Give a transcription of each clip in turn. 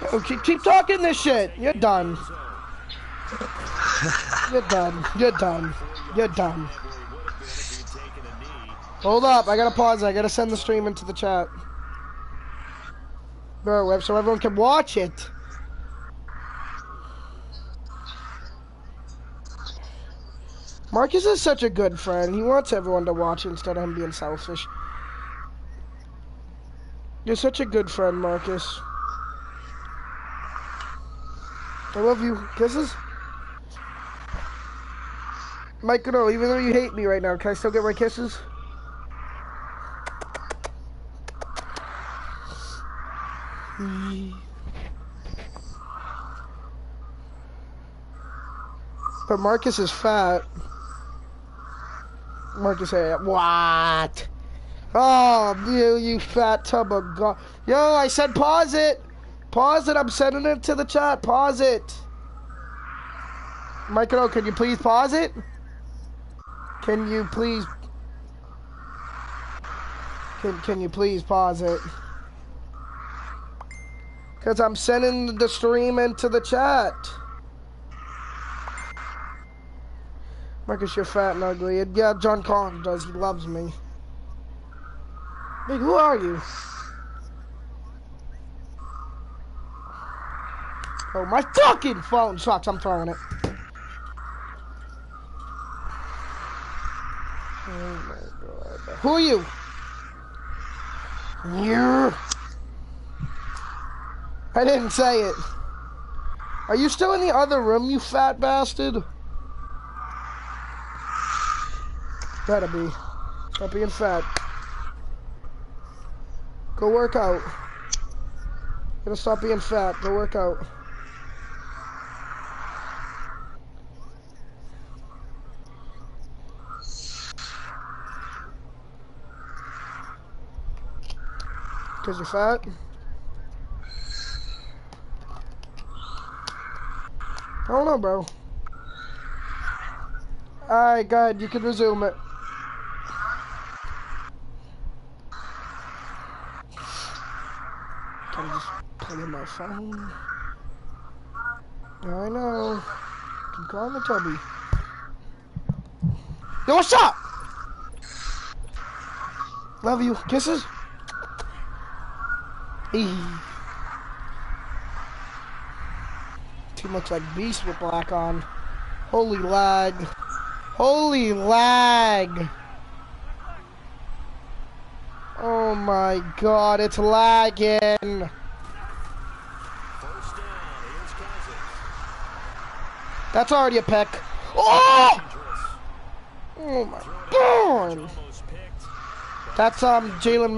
Yo, keep talking this shit. You're done. You're done. You're done. You're done. Hold up. I gotta pause. I gotta send the stream into the chat. Bro, so everyone can watch it. Marcus is such a good friend. He wants everyone to watch instead of him being selfish. You're such a good friend, Marcus. I love you. Kisses? Michael, no, even though you hate me right now, can I still get my kisses? But Marcus is fat. Marcus, hey, what? Oh, you fat tub of God. Yo, I said pause it. Pause it. I'm sending it to the chat. Pause it. Michael, can you please pause it? Can you please? Can you please pause it? Because I'm sending the stream into the chat. Marcus, you're fat and ugly. And yeah, John Collins does. He loves me. Big, who are you? Oh, my fucking phone sucks. I'm throwing it. Oh my God. Who are you? Yeah. I didn't say it. Are you still in the other room, you fat bastard? Better be. Stop being fat. Go work out. Gotta stop being fat. Go work out. Cause you're fat? I don't know, bro. Alright, go ahead. You can resume it. Can I just put in my phone? I know. Keep calling me Toby. Yo, what's up? Love you. Kisses? Team looks like Beast with black on. Holy lag. Holy lag. Oh my God, it's lagging. That's already a peck. Oh! Oh my God. That's Jalen. Oh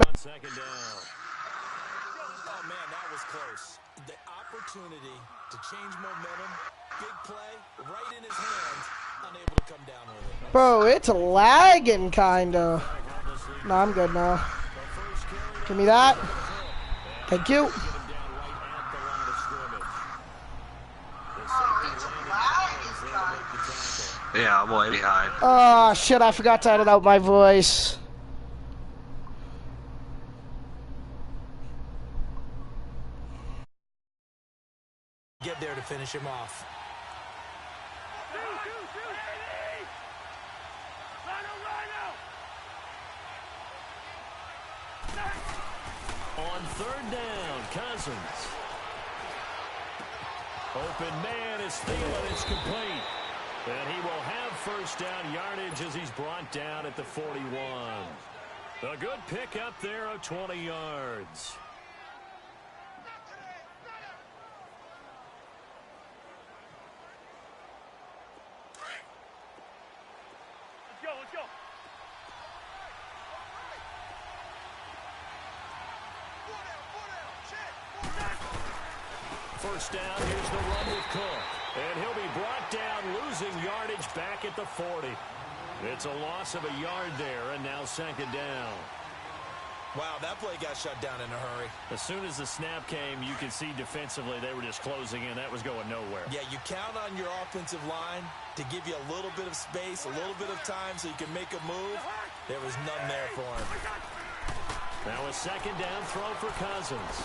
man, that was close. The opportunity to change momentum, big play, right in his hands, unable to come down with it. Bro, it's lagging kinda. No, I'm good now. Give me that. Thank you. Yeah, I'm way behind. Oh shit, I forgot to edit out my voice. Get there to finish him off. On third down, Cousins. Open man is Thielen. It's complete. And he will have first down yardage as he's brought down at the 41. A good pick up there of 20 yards. Let's go. First down, here's the run with Cook. And he'll be brought down, losing yardage back at the 40. It's a loss of a yard there, and now second down. Wow, that play got shut down in a hurry. As soon as the snap came, you could see defensively they were just closing in. That was going nowhere. Yeah, you count on your offensive line to give you a little bit of space, a little bit of time so you can make a move. There was none there for him. Now a second down throw for Cousins.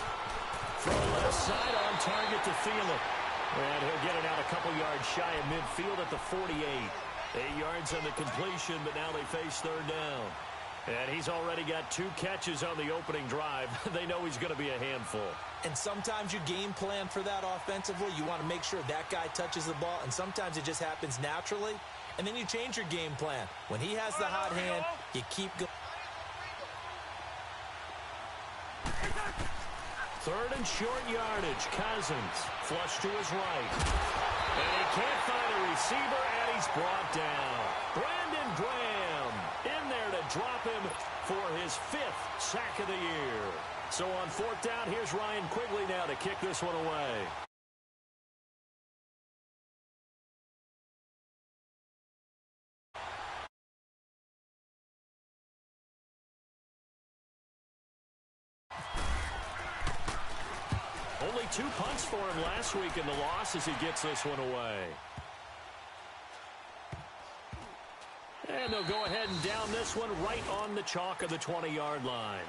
From left side on target to Thielen. And he'll get it out a couple yards shy of midfield at the 48. 8 yards on the completion, but now they face third down. And he's already got 2 catches on the opening drive. They know he's going to be a handful. And sometimes you game plan for that offensively. You want to make sure that guy touches the ball, and sometimes it just happens naturally. And then you change your game plan. When he has the hot hand, you keep going. Third and short yardage. Cousins flush to his right. And he can't find a receiver, and he's brought down. Brandon Graham in there to drop him for his 5th sack of the year. So on 4th down, here's Ryan Quigley now to kick this one away. Only 2 punts for him last week in the loss as he gets this one away. And they'll go ahead and down this one right on the chalk of the 20-yard line.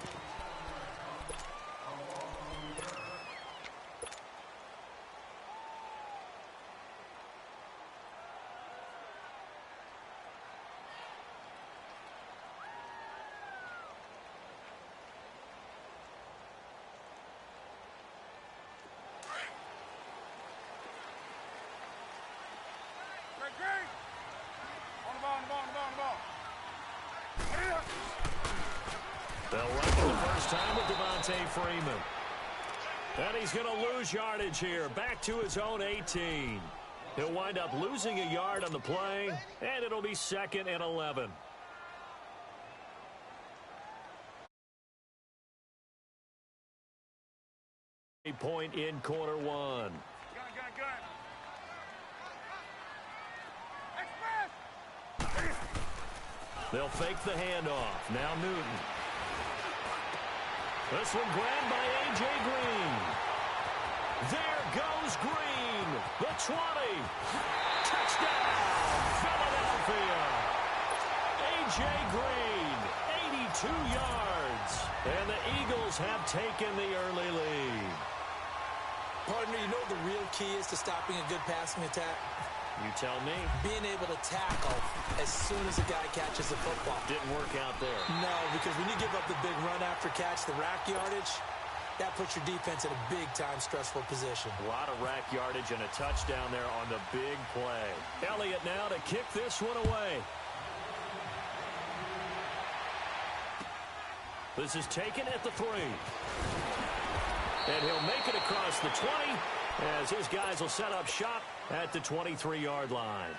They'll run for the first time with Devontae Freeman. And he's going to lose yardage here. Back to his own 18. He'll wind up losing a yard on the play, and it'll be 2nd and 11. A point in quarter 1. They'll fake the handoff. Now Newton. This one grabbed by A.J. Green. There goes Green. The 20. Touchdown, Philadelphia. A.J. Green, 82 yards. And the Eagles have taken the early lead. Partner, you know the real key is to stopping a good passing attack? You tell me. Being able to tackle as soon as a guy catches the football. Didn't work out there. No, because when you give up the big run after catch, the rack yardage, that puts your defense in a big-time stressful position. A lot of rack yardage and a touchdown there on the big play. Elliott now to kick this one away. This is taken at the 3. And he'll make it across the 20 as his guys will set up shop at the 23-yard line.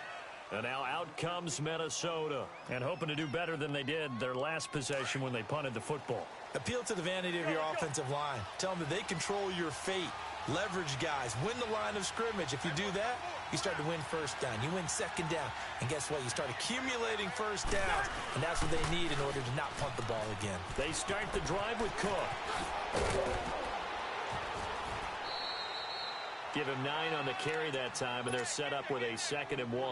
And now out comes Minnesota. And hoping to do better than they did their last possession when they punted the football. Appeal to the vanity of your offensive line. Tell them that they control your fate. Leverage guys. Win the line of scrimmage. If you do that, you start to win first down. You win second down. And guess what? You start accumulating first downs. And that's what they need in order to not punt the ball again. They start the drive with Cook. Give him 9 on the carry that time, and they're set up with a 2nd and 1.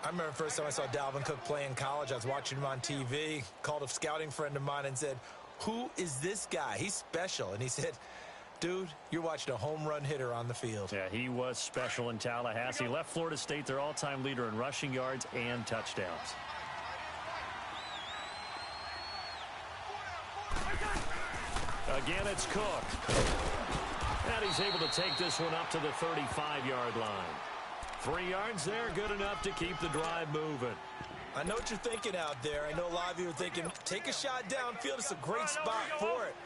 I remember the first time I saw Dalvin Cook play in college. I was watching him on TV, called a scouting friend of mine and said, "Who is this guy? He's special." And he said, "Dude, you're watching a home run hitter on the field." Yeah, he was special in Tallahassee. Left Florida State their all-time leader in rushing yards and touchdowns. Again, it's Cook. And he's able to take this one up to the 35-yard line. 3 yards there, good enough to keep the drive moving. I know what you're thinking out there. I know a lot of you are thinking, take a shot downfield. It's a great spot for it.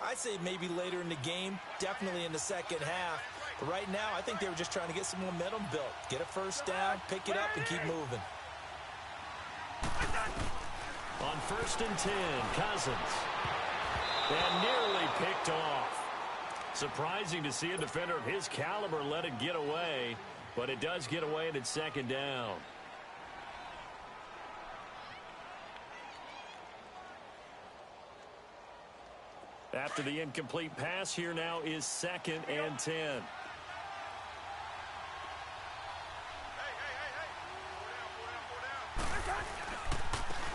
I'd say maybe later in the game, definitely in the second half. But right now, I think they were just trying to get some momentum built. Get a first down, pick it up, and keep moving. On 1st and 10, Cousins. And nearly picked off. Surprising to see a defender of his caliber let it get away, but it does get away and it's 2nd down. After the incomplete pass, here now is 2nd and 10.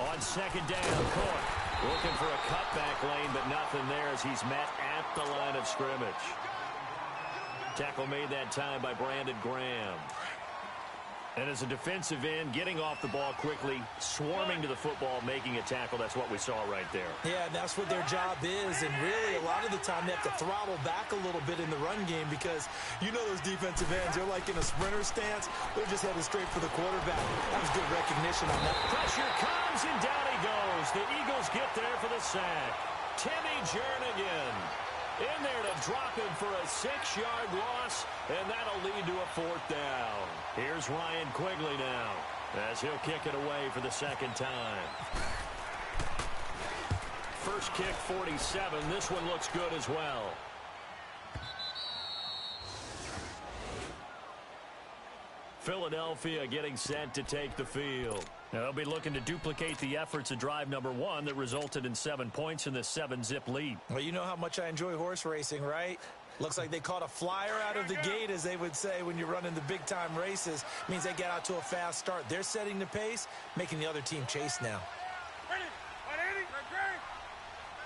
On 2nd down, Cook looking for a cutback lane, but nothing there as he's met at at the line of scrimmage. Tackle made that time by Brandon Graham. And as a defensive end, getting off the ball quickly, swarming to the football, making a tackle, that's what we saw right there. Yeah, that's what their job is. And really, a lot of the time, they have to throttle back a little bit in the run game because you know those defensive ends, they're like in a sprinter stance. They're just headed straight for the quarterback. That was good recognition on that. Pressure comes, and down he goes. The Eagles get there for the sack. Timmy Jernigan in there to drop him for a 6-yard loss, and that'll lead to a 4th down. Here's Ryan Quigley now as he'll kick it away for the second time. First kick, 47. This one looks good as well. Philadelphia getting set to take the field. Now they'll be looking to duplicate the efforts of drive number 1 that resulted in 7 points in this 7-zip lead. Well, you know how much I enjoy horse racing, right? Looks like they caught a flyer out of the gate, as they would say when you're running the big-time races. Means they get out to a fast start. They're setting the pace, making the other team chase now. Ready? Ready? Ready?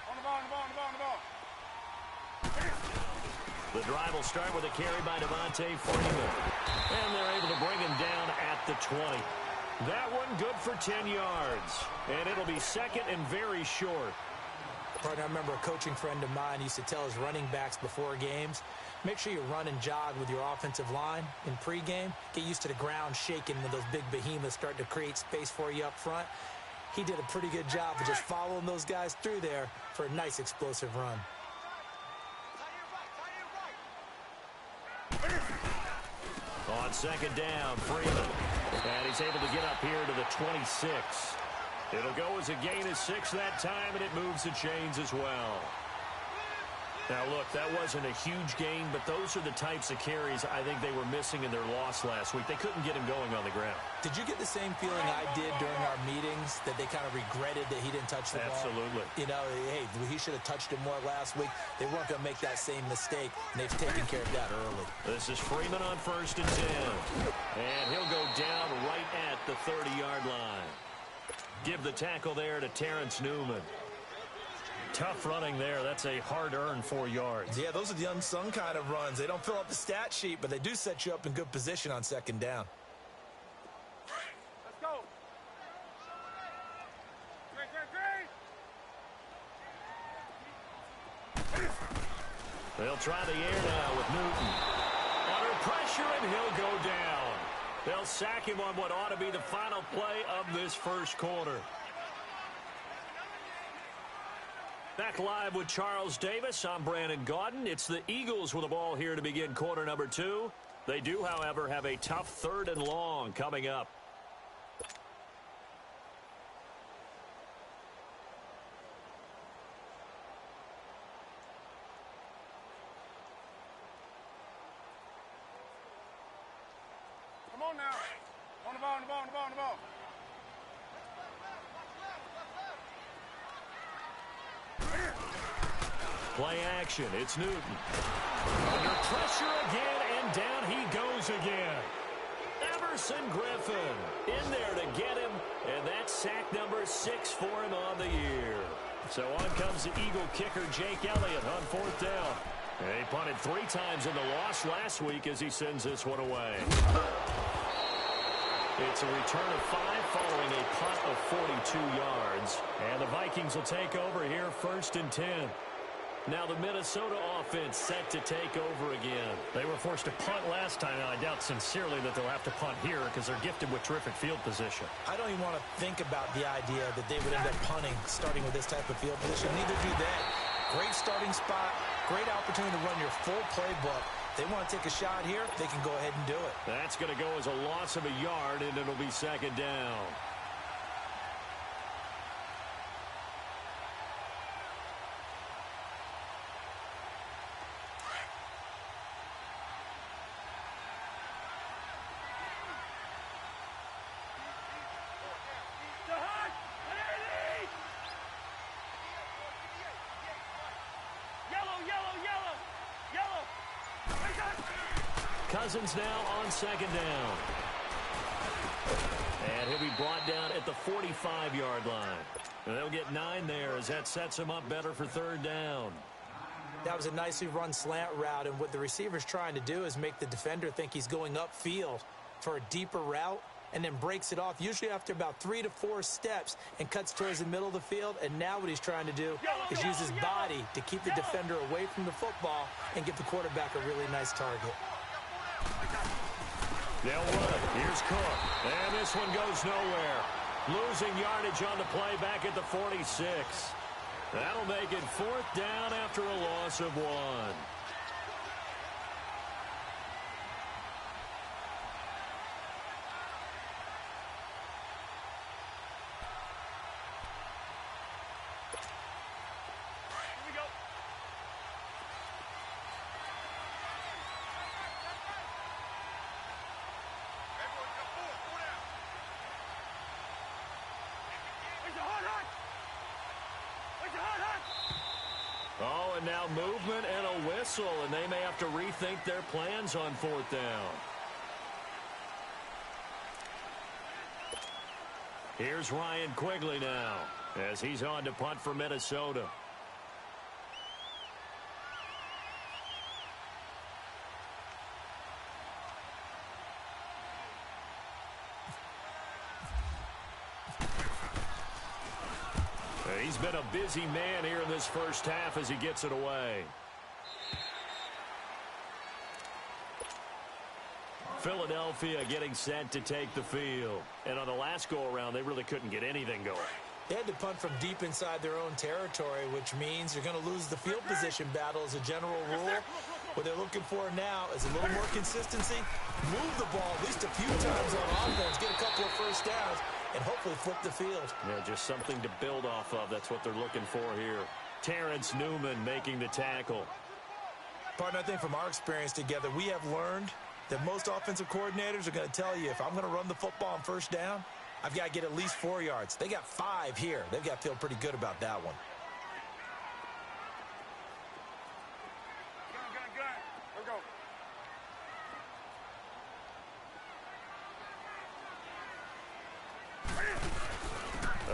On the ball, on the ball, on the ball, on the ball. The drive will start with a carry by Devontae Freeman. And they're able to bring him down at the 20. That one good for 10 yards. And it'll be second and very short. Partner, I remember a coaching friend of mine used to tell his running backs before games, make sure you run and jog with your offensive line in pregame. Get used to the ground shaking when those big behemoths start to create space for you up front. He did a pretty good job of just following those guys through there for a nice explosive run. On second down, Freeman. And he's able to get up here to the 26. It'll go as a gain of 6 that time, and it moves the chains as well. Now, look, that wasn't a huge gain, but those are the types of carries I think they were missing in their loss last week. They couldn't get him going on the ground. Did you get the same feeling I did during our meetings, that they kind of regretted that he didn't touch the ball? Absolutely. You know, hey, he should have touched it more last week. They weren't going to make that same mistake, and they've taken care of that early. This is Freeman on 1st and 10. And he'll go down right at the 30-yard line. Give the tackle there to Terrence Newman. Tough running there. That's a hard-earned 4 yards. Yeah, those are the unsung kind of runs. They don't fill up the stat sheet, but they do set you up in good position on second down. Let's go. Great. They'll try the air now with Newton. Under pressure, and he'll go down. They'll sack him on what ought to be the final play of this first quarter. Back live with Charles Davis. I'm Brandon Gaudin. It's the Eagles with the ball here to begin quarter number 2. They do, however, have a tough 3rd and long coming up. Come on now. On the ball, on the ball, on the ball, on the ball. Play action. It's Newton. Under pressure again, and down he goes again. Emerson Griffin in there to get him, and that's sack number 6 for him on the year. So on comes the Eagle kicker, Jake Elliott, on 4th down. And he punted 3 times in the loss last week as he sends this one away. It's a return of 5 following a punt of 42 yards. And the Vikings will take over here 1st and 10. Now the Minnesota offense set to take over again. They were forced to punt last time, and I doubt sincerely that they'll have to punt here because they're gifted with terrific field position. I don't even want to think about the idea that they would end up punting starting with this type of field position. Neither do they. Great starting spot, great opportunity to run your full playbook. They want to take a shot here, they can go ahead and do it. That's going to go as a loss of a yard, and it'll be second down. Cousins now on second down. And he'll be brought down at the 45-yard line. And they'll get 9 there as that sets him up better for 3rd down. That was a nicely run slant route, and what the receiver's trying to do is make the defender think he's going upfield for a deeper route, and then breaks it off, usually after about 3 to 4 steps, and cuts towards the middle of the field. And now what he's trying to do is use his body to keep the defender away from the football and give the quarterback a really nice target. They'll run it. Here's Cook. And this one goes nowhere. Losing yardage on the play back at the 46. That'll make it 4th down after a loss of 1. Oh, and now movement and a whistle, and they may have to rethink their plans on 4th down. Here's Ryan Quigley now, as he's on to punt for Minnesota. He's been a busy man here in this first half as he gets it away. Philadelphia getting set to take the field. And on the last go-around, they really couldn't get anything going. They had to punt from deep inside their own territory, which means you're going to lose the field position battle as a general rule. What they're looking for now is a little more consistency, move the ball at least a few times on offense, get a couple of first downs, and hopefully flip the field. Yeah, just something to build off of. That's what they're looking for here. Terrence Newman making the tackle. Partner, I think from our experience together, we have learned that most offensive coordinators are going to tell you, if I'm going to run the football on first down, I've got to get at least 4 yards. They got 5 here. They've got to feel pretty good about that one. Let's go.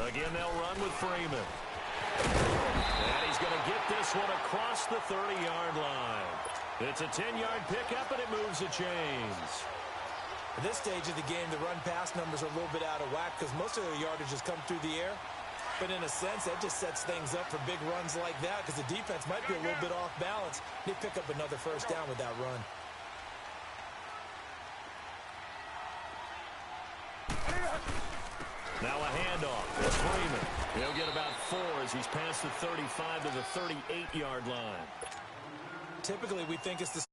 Again, they'll run with Freeman. And he's going to get this one across the 30-yard line. It's a 10-yard pickup, and it moves the chains. At this stage of the game, the run-pass numbers are a little bit out of whack because most of their yardage has come through the air. But in a sense, that just sets things up for big runs like that because the defense might be a little bit off balance. They pick up another first down with that run. Now a handoff. It's Freeman. He'll get about 4 as he's past the 35 to the 38-yard line. Typically, we think it's the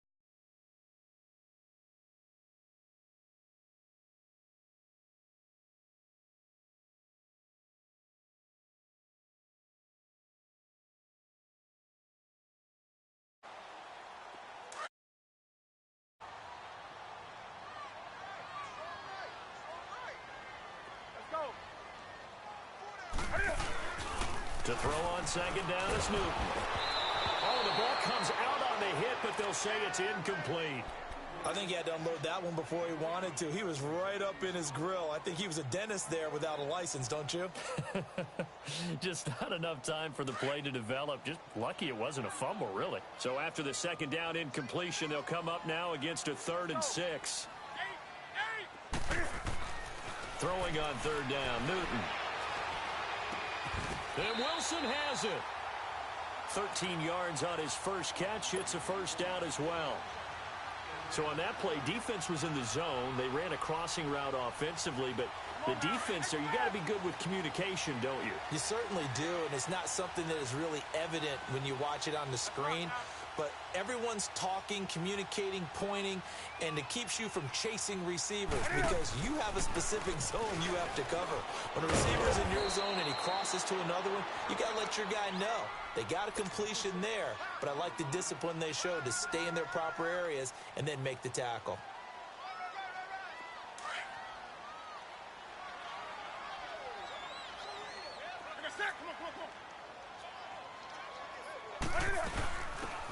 to throw on second down is Newton. Oh, the ball comes out on the hit, but they'll say it's incomplete. I think he had to unload that one before he wanted to. He was right up in his grill. I think he was a dentist there without a license, don't you? Just not enough time for the play to develop. Just lucky it wasn't a fumble, really. So after the second down incompletion, they'll come up now against a 3rd and 6. Throwing on 3rd down, Newton. And Wilson has it. 13 yards on his first catch. It's a first down as well. So on that play, defense was in the zone. They ran a crossing route offensively, but the defense there, you got to be good with communication, don't you? You certainly do, and it's not something that is really evident when you watch it on the screen. But everyone's talking, communicating, pointing, and it keeps you from chasing receivers because you have a specific zone you have to cover. When a receiver's in your zone and he crosses to another one, you got to let your guy know. They got a completion there, but I like the discipline they showed to stay in their proper areas and then make the tackle.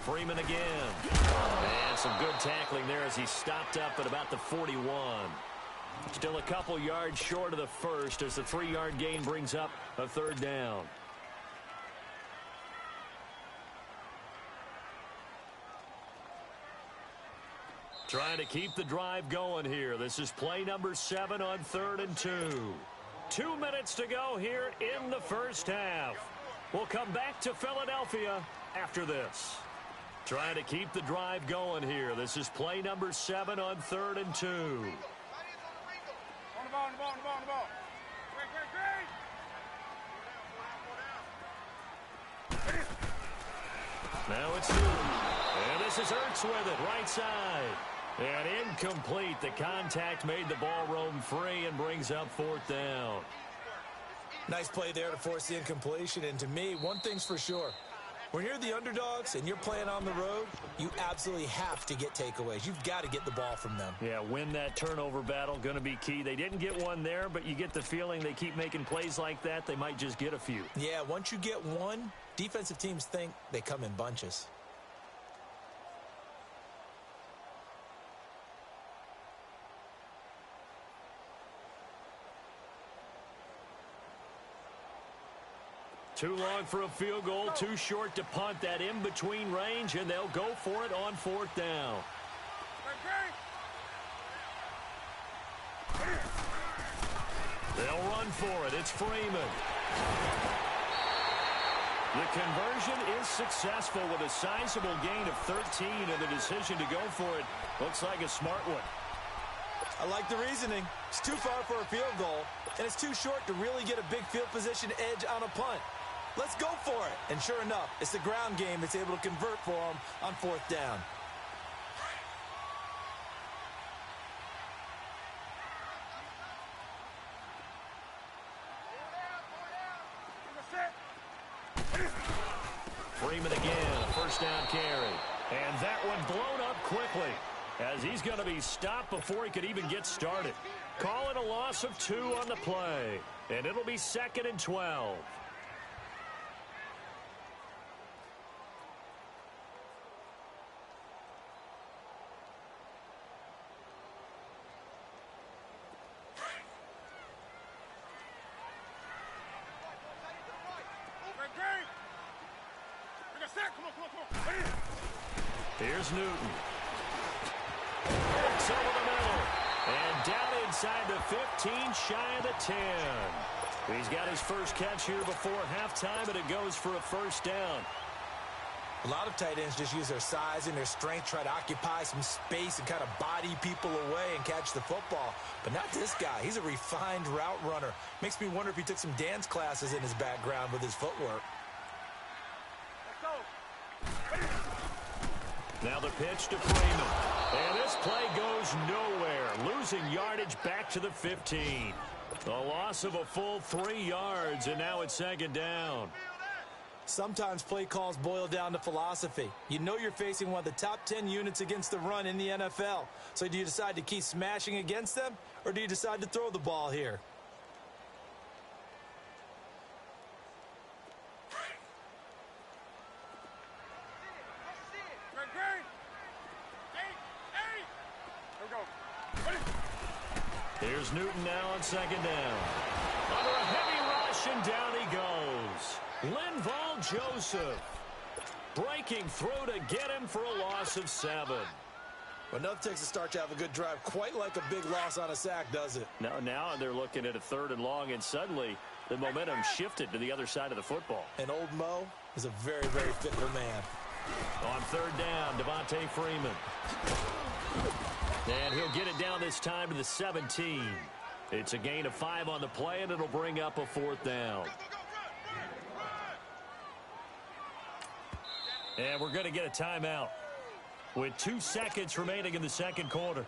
Freeman again. And some good tackling there as he stopped up at about the 41. Still a couple yards short of the first as the 3-yard gain brings up a 3rd down. Trying to keep the drive going here. This is play number 7 on 3rd and 2. 2 minutes to go here in the first half. We'll come back to Philadelphia after this. Trying to keep the drive going here. This is play number 7 on 3rd and 2. On the ball, on the ball, on the ball, on the ball. Great. Now it's Newton. And this is Ertz with it, right side. And incomplete. The contact made the ball roam free and brings up 4th down. Nice play there to force the incompletion. And to me, one thing's for sure. When you're the underdogs and you're playing on the road, you absolutely have to get takeaways. You've got to get the ball from them. Yeah, win that turnover battle, going to be key. They didn't get one there, but you get the feeling they keep making plays like that, they might just get a few. Yeah, once you get one, defensive teams think they come in bunches. Too long for a field goal, too short to punt that in-between range, and they'll go for it on 4th down. They'll run for it. It's Freeman. The conversion is successful with a sizable gain of 13, and the decision to go for it looks like a smart one. I like the reasoning. It's too far for a field goal, and it's too short to really get a big field position edge on a punt. Let's go for it. And sure enough, it's the ground game that's able to convert for them on 4th down. Freeman again, a 1st down carry. And that one blown up quickly as he's going to be stopped before he could even get started. Call it a loss of 2 on the play. And it'll be 2nd and 12. Here's Newton. It's over the middle. And down inside the 15, shy of the 10. He's got his first catch here before halftime, and it goes for a 1st down. A lot of tight ends just use their size and their strength, try to occupy some space and kind of body people away and catch the football. But not this guy. He's a refined route runner. Makes me wonder if he took some dance classes in his background with his footwork. Now the pitch to Freeman. And this play goes nowhere. Losing yardage back to the 15. A loss of a full 3 yards, and now it's 2nd down. Sometimes play calls boil down to philosophy. You know you're facing one of the top 10 units against the run in the NFL. So do you decide to keep smashing against them, or do you decide to throw the ball here? Here's Newton now on 2nd down. Under a heavy rush, and down he goes. Linval Joseph breaking through to get him for a loss of 7. Well, enough takes a start to have a good drive, quite like a big loss on a sack, does it? Now they're looking at a 3rd and long, and suddenly the momentum shifted to the other side of the football. And old Mo is a very, very fickle man. On 3rd down, Devontae Freeman. And he'll get it down this time to the 17. It's a gain of 5 on the play, and it'll bring up a 4th down. And we're going to get a timeout with 2 seconds remaining in the 2nd quarter.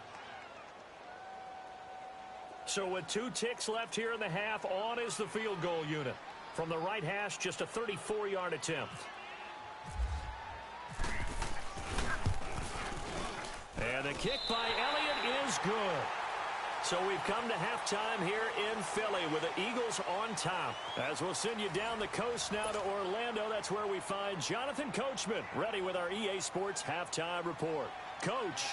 So with 2 ticks left here in the half, on is the field goal unit. From the right hash, just a 34-yard attempt. And the kick by Elliott is good. So we've come to halftime here in Philly with the Eagles on top. As we'll send you down the coast now to Orlando, that's where we find Jonathan Coachman ready with our EA Sports halftime report. Coach.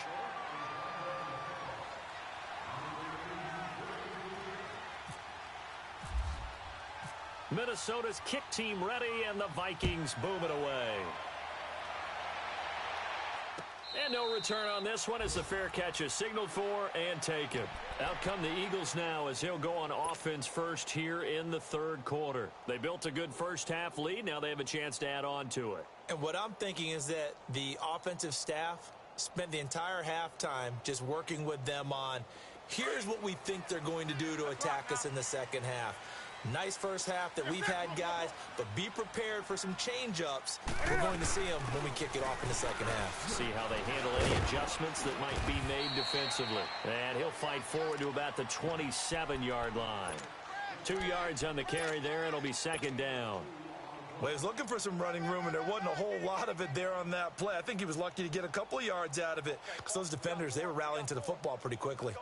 Minnesota's kick team ready, and the Vikings boom it away. And no return on this one as the fair catch is signaled for and taken. Out come the Eagles now as he'll go on offense first here in the third quarter. They built a good first half lead. Now they have a chance to add on to it. And what I'm thinking is that the offensive staff spent the entire halftime just working with them on, here's what we think they're going to do to attack us in the second half. Nice first half that we've had, guys, but be prepared for some change-ups. We're going to see them when we kick it off in the second half. See how they handle any adjustments that might be made defensively. And he'll fight forward to about the 27-yard line. 2 yards on the carry there. It'll be second down. Well, he was looking for some running room, and there wasn't a whole lot of it there on that play. I think he was lucky to get a couple of yards out of it because those defenders, they were rallying to the football pretty quickly.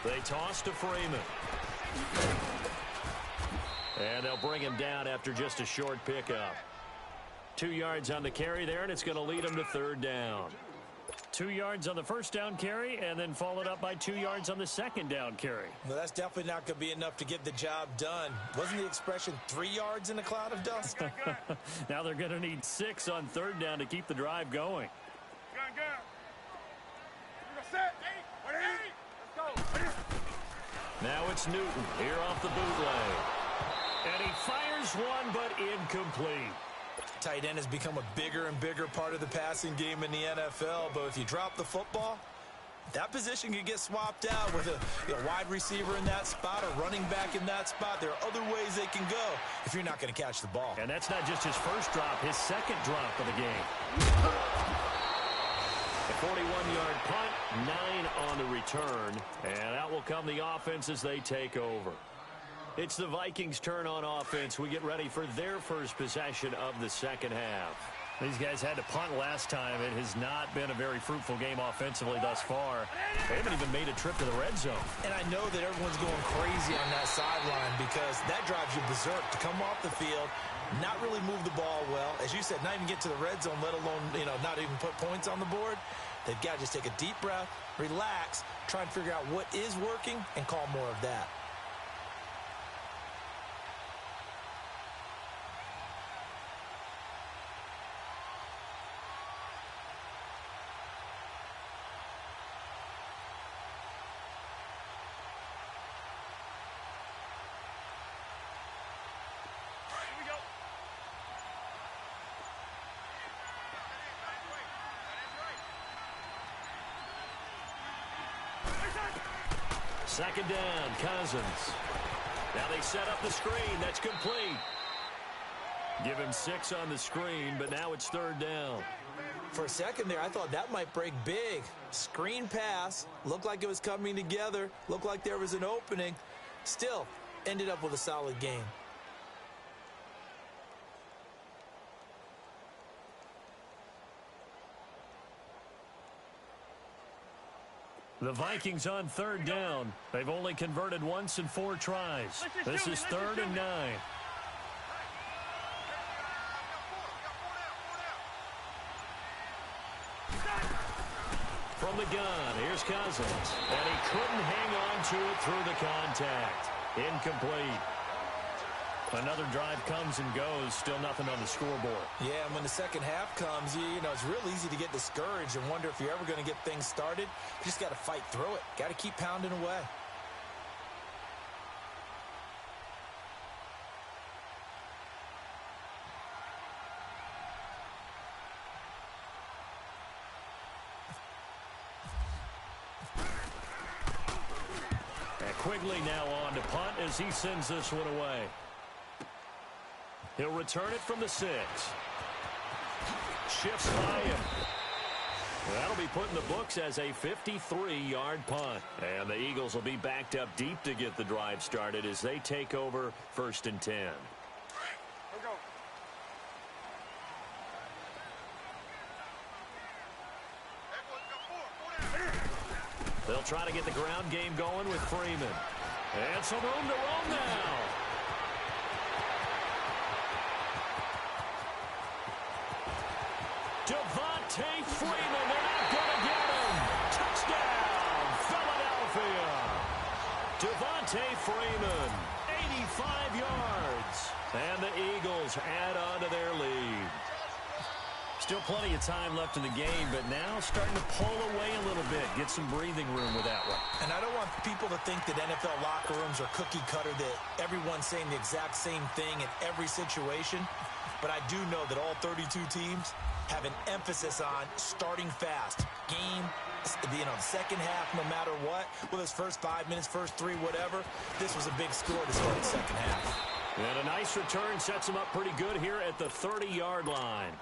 They toss to Freeman. And they'll bring him down after just a short pickup. 2 yards on the carry there, and it's going to lead him to third down. 2 yards on the first down carry, and then followed up by 2 yards on the second down carry. Well, that's definitely not going to be enough to get the job done. Wasn't the expression 3 yards in a cloud of dust? Now they're going to need 6 on third down to keep the drive going. Now it's Newton here off the bootleg. And he fires one, but incomplete. Tight end has become a bigger and bigger part of the passing game in the NFL, but if you drop the football, that position can get swapped out with a wide receiver in that spot, a running back in that spot. There are other ways they can go if you're not going to catch the ball. And that's not just his first drop, his second drop of the game. A 41-yard punt, 9 on the return, and out will come the offense as they take over. It's the Vikings' turn on offense. We get ready for their first possession of the second half. These guys had to punt last time. It has not been a very fruitful game offensively thus far. They haven't even made a trip to the red zone. And I know that everyone's going crazy on that sideline because that drives you berserk to come off the field, not really move the ball well. As you said, not even get to the red zone, let alone, not even put points on the board. They've got to just take a deep breath, relax, try and figure out what is working, and call more of that. Second down, Cousins. Now they set up the screen. That's complete. Give him 6 on the screen, but now it's third down. For a second there, I thought that might break big. Screen pass. Looked like it was coming together. Looked like there was an opening. Still, ended up with a solid game. The Vikings on third down. They've only converted once in 4 tries. This is 3rd and 9. From the gun, here's Cousins. And he couldn't hang on to it through the contact. Incomplete. Another drive comes and goes, still nothing on the scoreboard. Yeah, and when the second half comes, it's real easy to get discouraged and wonder if you're ever going to get things started. You just got to fight through it. Got to keep pounding away. And Quigley now on to punt as he sends this one away. He'll return it from the 6. Shifts by him. That'll be put in the books as a 53-yard punt. And the Eagles will be backed up deep to get the drive started as they take over 1st and 10. They'll try to get the ground game going with Freeman. And some room to roam now. Devontae Freeman, they're not going to get him. Touchdown, Philadelphia. Devontae Freeman, 85 yards. And the Eagles add on to their lead. Still plenty of time left in the game, but now starting to pull away a little bit. Get some breathing room with that one. And I don't want people to think that NFL locker rooms are cookie cutter, that everyone's saying the exact same thing in every situation. But I do know that all 32 teams have an emphasis on starting fast. Game, the second half, no matter what. Well, this first 5 minutes, first 3, whatever. This was a big score to start the second half. And a nice return sets them up pretty good here at the 30-yard line.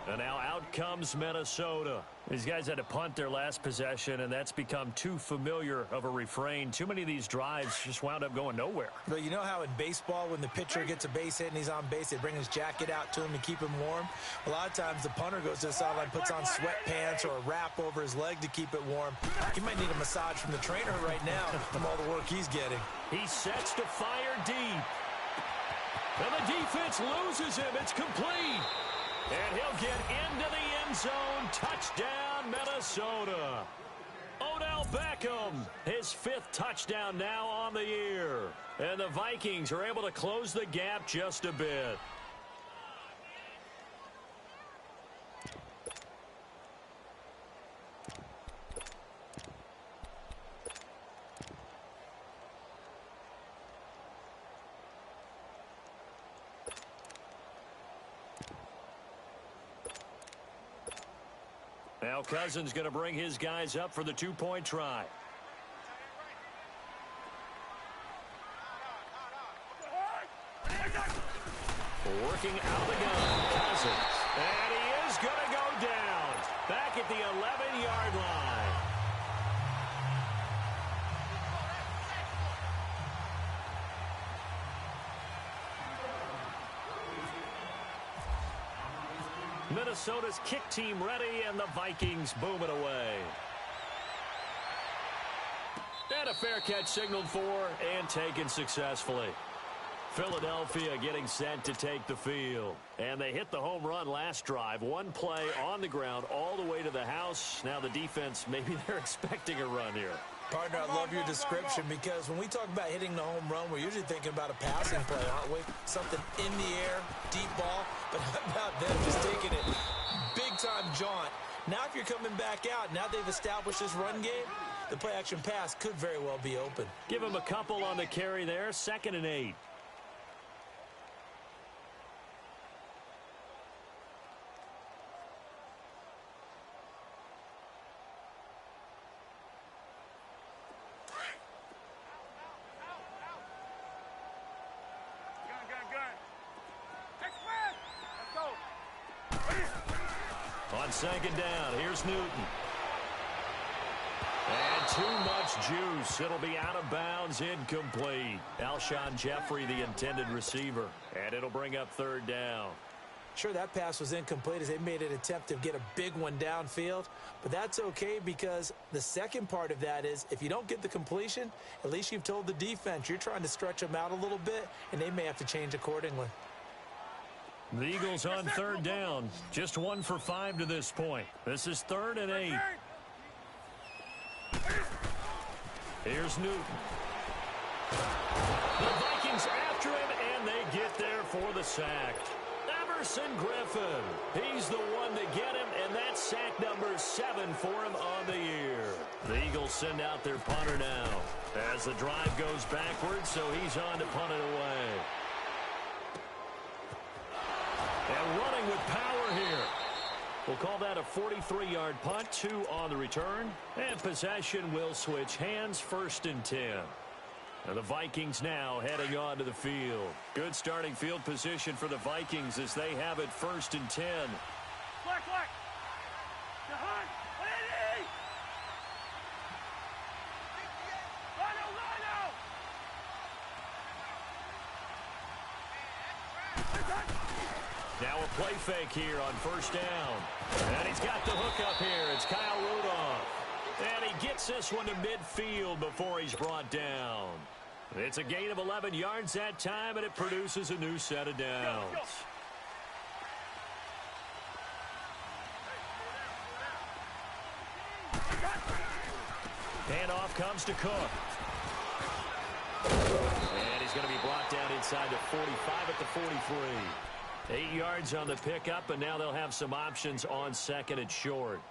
And now out comes Minnesota. These guys had to punt their last possession, and that's become too familiar of a refrain. Too many of these drives just wound up going nowhere. But you know how in baseball, when the pitcher gets a base hit and he's on base, they bring his jacket out to him to keep him warm? A lot of times the punter goes to the sideline, puts on sweatpants or a wrap over his leg to keep it warm. He might need a massage from the trainer right now from all the work he's getting. He sets to fire deep. And the defense loses him. It's complete. And he'll get into the end zone. Touchdown, Minnesota. Odell Beckham, his 5th touchdown now on the year. And the Vikings are able to close the gap just a bit. Now Cousins going to bring his guys up for the 2-point try. Working out of the gun, Cousins. And he is going to go down. Back at the 11-yard line. Minnesota's kick team ready, and the Vikings boom it away. And a fair catch signaled for and taken successfully. Philadelphia getting set to take the field. And they hit the home run last drive. One play on the ground all the way to the house. Now the defense, maybe they're expecting a run here. Partner, I love your description, because when we talk about hitting the home run, we're usually thinking about a passing play, aren't we? Something in the air, deep ball. But how about them just taking it big-time jaunt? Now if you're coming back out, now they've established this run game, the play-action pass could very well be open. Give him a couple on the carry there, 2nd and 8. On 2nd down, here's Newton. And too much juice. It'll be out of bounds, incomplete. Alshon Jeffrey, the intended receiver. And it'll bring up 3rd down. Sure, that pass was incomplete as they made an attempt to get a big one downfield. But that's okay, because the second part of that is if you don't get the completion, at least you've told the defense you're trying to stretch them out a little bit, and they may have to change accordingly. The Eagles on 3rd down. Just 1 for 5 to this point. This is 3rd and 8. Here's Newton. The Vikings after him, and they get there for the sack. Everson Griffin. He's the one to get him, and that's sack number 7 for him on the year. The Eagles send out their punter now as the drive goes backwards, so he's on to punt it away. And running with power here. We'll call that a 43-yard punt, 2 on the return. And possession will switch hands, 1st and 10. And the Vikings now heading on to the field. Good starting field position for the Vikings as they have it 1st and 10. Now a play fake here on 1st down. And he's got the hook up here. It's Kyle Rudolph. And he gets this one to midfield before he's brought down. It's a gain of 11 yards that time, and it produces a new set of downs. Handoff comes to Cook. And he's going to be brought down inside the 45 at the 43. 8 yards on the pickup, and now they'll have some options on second and short.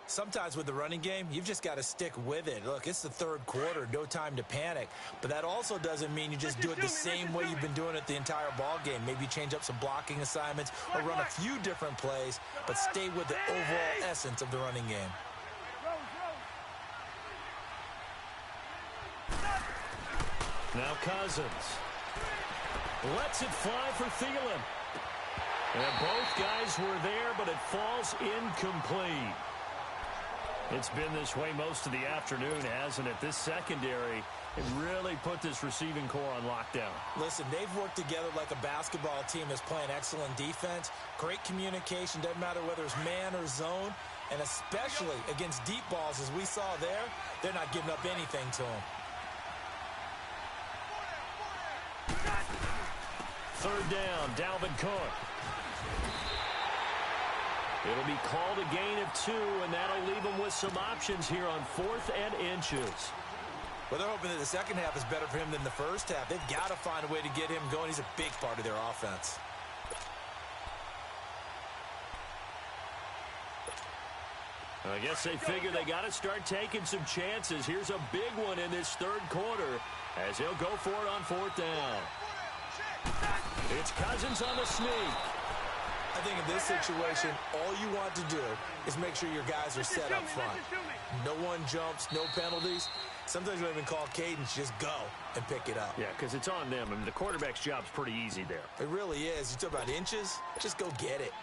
Sometimes with the running game, you've just got to stick with it. Look, it's the third quarter, no time to panic. But that also doesn't mean you just do it the same way you've been doing it the entire ball game. Maybe change up some blocking assignments or run a few different plays, but stay with the overall essence of the running game. Now Cousins lets it fly for Thielen. And both guys were there, but it falls incomplete. It's been this way most of the afternoon, hasn't it? This secondary really put this receiving core on lockdown. Listen, they've worked together like a basketball team that's playing excellent defense. Great communication, doesn't matter whether it's man or zone. And especially against deep balls, as we saw there, they're not giving up anything to them. Third down, Dalvin Cook. It'll be called a gain of 2, and that'll leave them with some options here on 4th and inches. Well, they're hoping that the second half is better for him than the first half. They've got to find a way to get him going. He's a big part of their offense. I guess they figure they got to start taking some chances. Here's a big one in this third quarter as he'll go for it on 4th down. It's Cousins on the sneak. I think in this situation, all you want to do is make sure your guys are set up front. No one jumps, no penalties. Sometimes you don't even call cadence, just go and pick it up. Yeah, because it's on them. I mean, the quarterback's job's pretty easy there. It really is. You talk about inches, just go get it.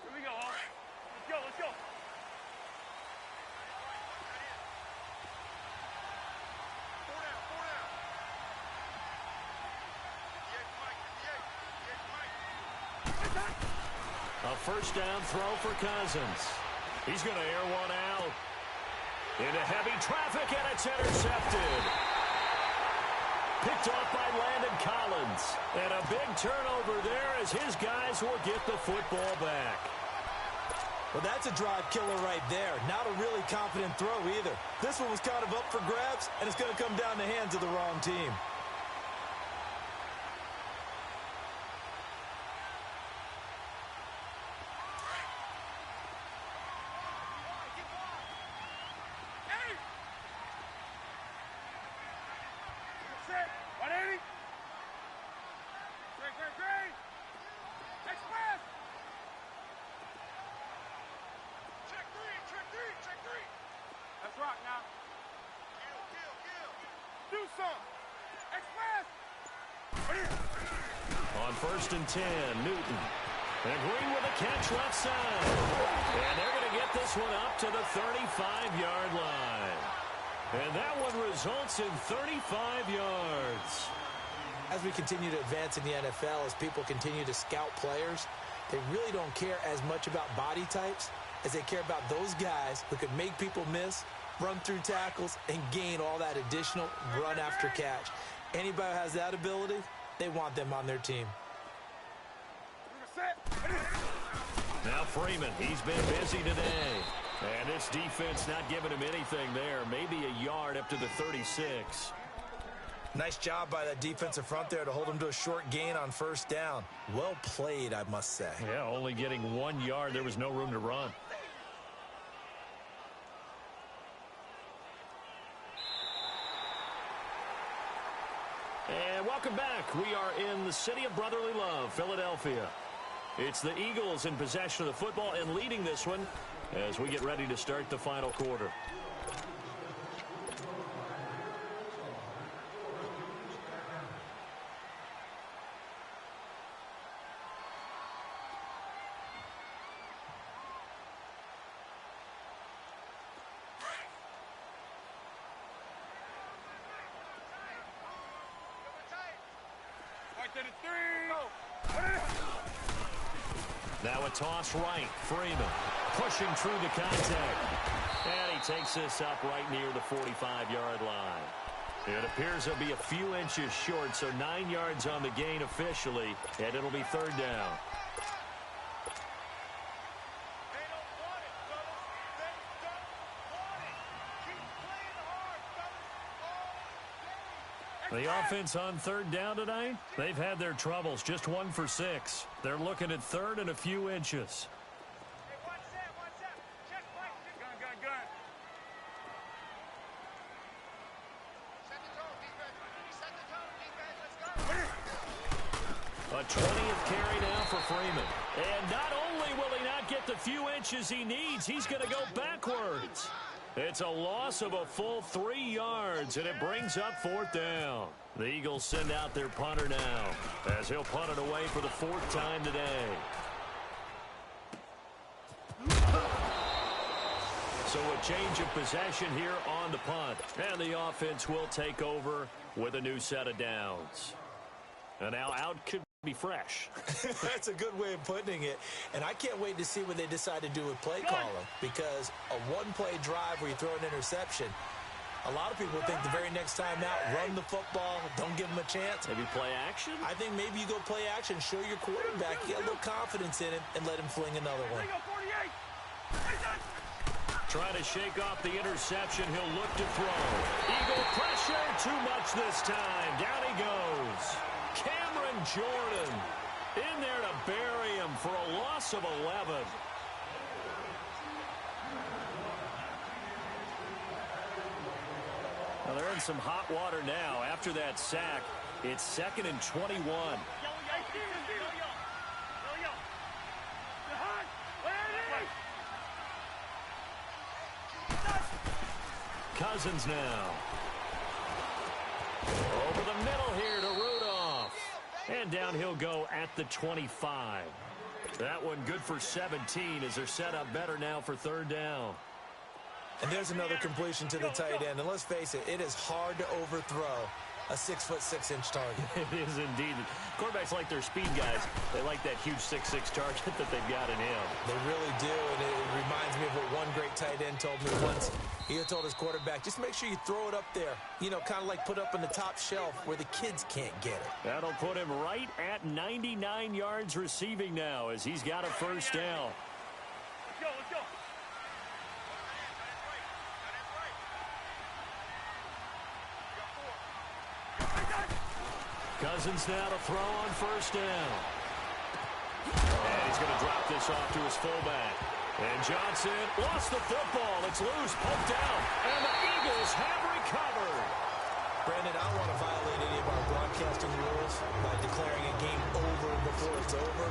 Here we go, all right. Let's go, let's go. A first down throw for Cousins. He's going to air one out. Into heavy traffic, and it's intercepted. Picked off by Landon Collins. And a big turnover there as his guys will get the football back. Well, that's a drive killer right there. Not a really confident throw either. This one was kind of up for grabs, and it's going to come down the hands of the wrong team. On 1st and 10, Newton. And Green with a catch left side. And they're going to get this one up to the 35-yard line. And that one results in 35 yards. As we continue to advance in the NFL, as people continue to scout players, they really don't care as much about body types as they care about those guys who can make people miss, run through tackles, and gain all that additional run after catch. Anybody who has that ability, they want them on their team. Now Freeman, he's been busy today. And this defense not giving him anything there. Maybe a yard up to the 36. Nice job by that defensive front there to hold him to a short gain on 1st down. Well played, I must say. Yeah, only getting 1 yard. There was no room to run. And welcome back. We are in the city of brotherly love, Philadelphia. It's the Eagles in possession of the football and leading this one as we get ready to start the final quarter. Now a toss right. Freeman pushing through the contact. And he takes this up right near the 45-yard line. It appears he'll be a few inches short, so 9 yards on the gain officially, and it'll be 3rd down. The offense on third down tonight, they've had their troubles, just 1 for 6. They're looking at third and a few inches. A 20th carry now for Freeman. And not only will he not get the few inches he needs, he's going to go backwards. It's a loss of a full 3 yards, and it brings up 4th down. The Eagles send out their punter now, as he'll punt it away for the 4th time today. So a change of possession here on the punt. And the offense will take over with a new set of downs. And now out could be fresh. That's a good way of putting it. And I can't wait to see what they decide to do with play calling, because a one-play drive where you throw an interception, a lot of people think the very next time out, run the football, don't give them a chance. Maybe play action? I think maybe you go play action, show your quarterback, get a little confidence in him, and let him fling another one. Trying to shake off the interception. He'll look to throw. Eagle pressure, too much this time. Down he goes. Cameron Jordan in there to bury him for a loss of 11. Well, they're in some hot water now. After that sack, it's 2nd and 21. Cousins now. Over the middle here to Rudolph. And down he'll go at the 25. That one good for 17 as they're set up better now for 3rd down. And there's another completion to the tight end. And let's face it, it is hard to overthrow a 6'6" target. It is indeed. Quarterbacks like their speed guys. They like that huge 6'6" target that they've got in him. They really do, and it reminds me of what one great tight end told me once. He told his quarterback, just make sure you throw it up there. You know, kind of like put up on the top shelf where the kids can't get it. That'll put him right at 99 yards receiving now as he's got a 1st down. Let's go, let's go. Cousins now to throw on 1st down. And he's going to drop this off to his fullback. And Johnson lost the football. It's loose, poked out. And the Eagles have recovered. Brandon, I don't want to violate any of our broadcasting rules by declaring a game over before it's over.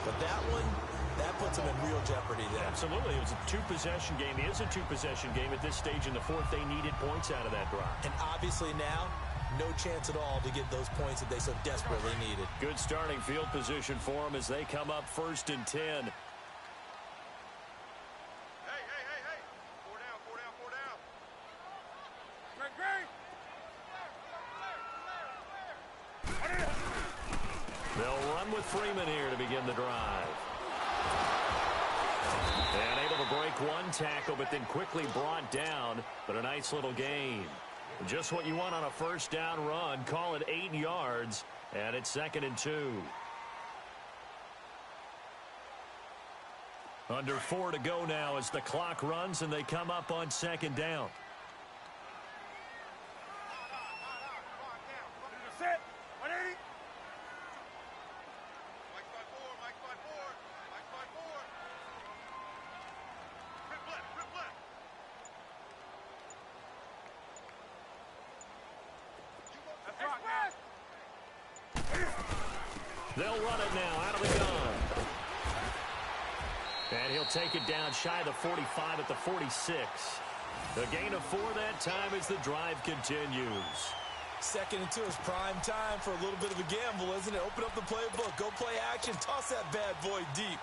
But that one, that puts them in real jeopardy there. Absolutely. It was a 2-possession game. It is a 2-possession game at this stage in the 4th. They needed points out of that drive. And obviously now, no chance at all to get those points that they so desperately needed. Good starting field position for them as they come up 1st and 10. Hey. 4 down. Great. They'll run with Freeman here to begin the drive. And able to break one tackle, but then quickly brought down. But a nice little gain. Just what you want on a 1st down run. Call it 8 yards, and it's 2nd and 2. Under 4 to go now as the clock runs, and they come up on 2nd down. Set. 180. They'll run it now out of the gun. And he'll take it down shy of the 45 at the 46. A gain of 4 that time as the drive continues. 2nd and 2 is prime time for a little bit of a gamble, isn't it? Open up the playbook, go play action, toss that bad boy deep.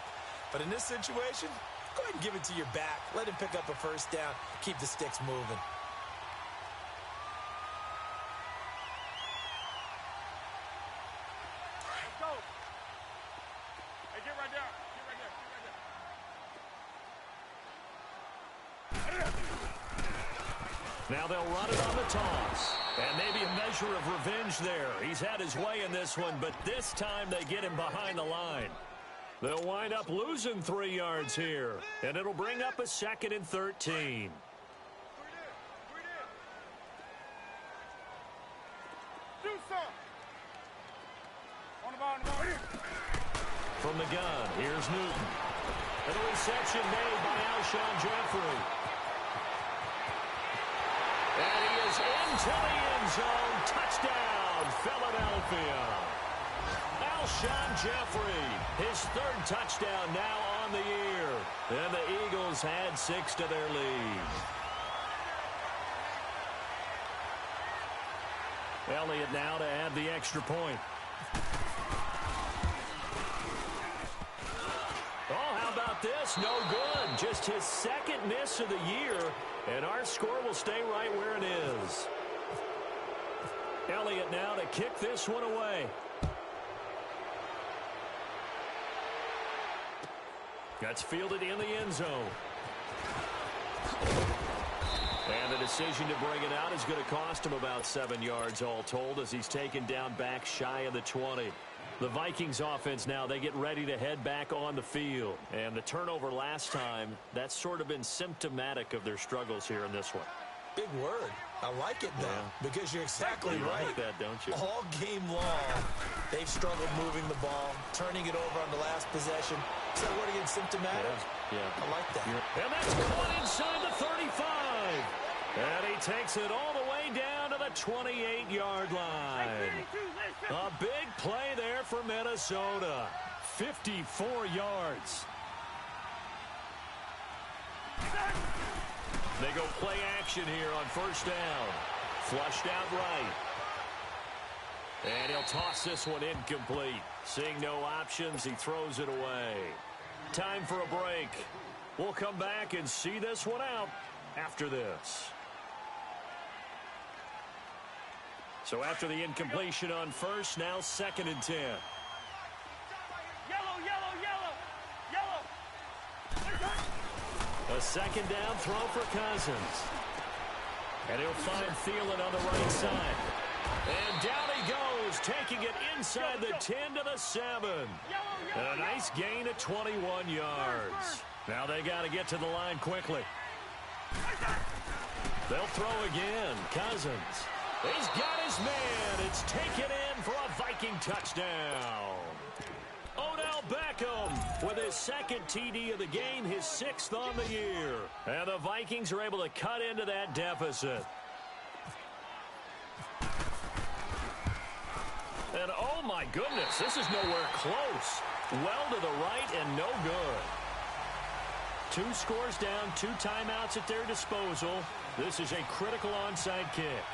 But in this situation, go ahead and give it to your back. Let him pick up a 1st down, keep the sticks moving. Let's go. Hey, get right there. Now they'll run it on the toss. And maybe a measure of revenge there. He's had his way in this one, but this time they get him behind the line. They'll wind up losing 3 yards here. And it'll bring up a 2nd and 13. reception made by Alshon Jeffrey. And he is into the end zone. Touchdown, Philadelphia. Alshon Jeffrey, his third touchdown now on the year. And the Eagles add 6 to their lead. Elliott now to add the extra point. Oh, how about this? No good. Just his second miss of the year, and our score will stay right where it is. Elliott now to kick this one away. That's fielded in the end zone. And the decision to bring it out is going to cost him about 7 yards all told as he's taken down back shy of the 20. The Vikings offense now, they get ready to head back on the field. And the turnover last time, that's sort of been symptomatic of their struggles here in this one. Big word. I like it, though, because you're exactly right. Like that, don't you? All game long, they've struggled moving the ball, turning it over on the last possession. Is that word again, symptomatic? Yeah. I like that. And that's caught inside the 35. And he takes it all the way down to the 28-yard line. A big play there for Minnesota. 54 yards. They go play action here on first down. Flushed out right. And he'll toss this one incomplete. Seeing no options, he throws it away. Time for a break. We'll come back and see this one out after this. So after the incompletion on first, now 2nd and 10. A second down throw for Cousins. And he'll find Thielen on the right side. And down he goes, taking it inside the 10 to the 7. And a nice gain of 21 yards. Now they got to get to the line quickly. They'll throw again. Cousins. He's got his man. It's taken in for a Viking touchdown. Odell Beckham with his second TD of the game, his 6th on the year. And the Vikings are able to cut into that deficit. And oh my goodness, this is nowhere close. Well to the right and no good. 2 scores down, 2 timeouts at their disposal. This is a critical onside kick.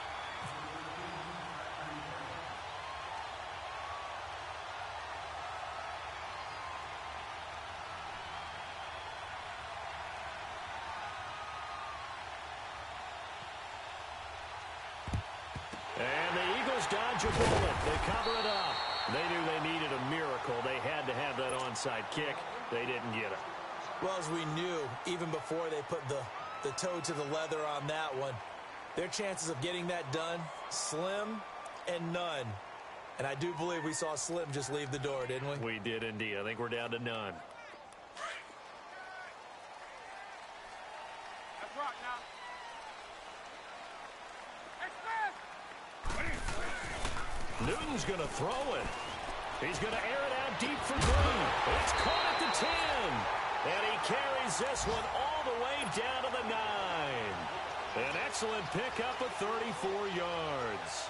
And the Eagles dodge a bullet. They cover it up. They knew they needed a miracle. They had to have that onside kick. They didn't get it. Well, as we knew, even before they put the toe to the leather on that one, their chances of getting that done, slim and none. And I do believe we saw Slim just leave the door, didn't we? We did indeed. I think we're down to none. That's right now. Newton's going to throw it. He's going to air it out deep for 3. It's caught at the 10. And he carries this one all the way down to the 9. An excellent pickup of 34 yards.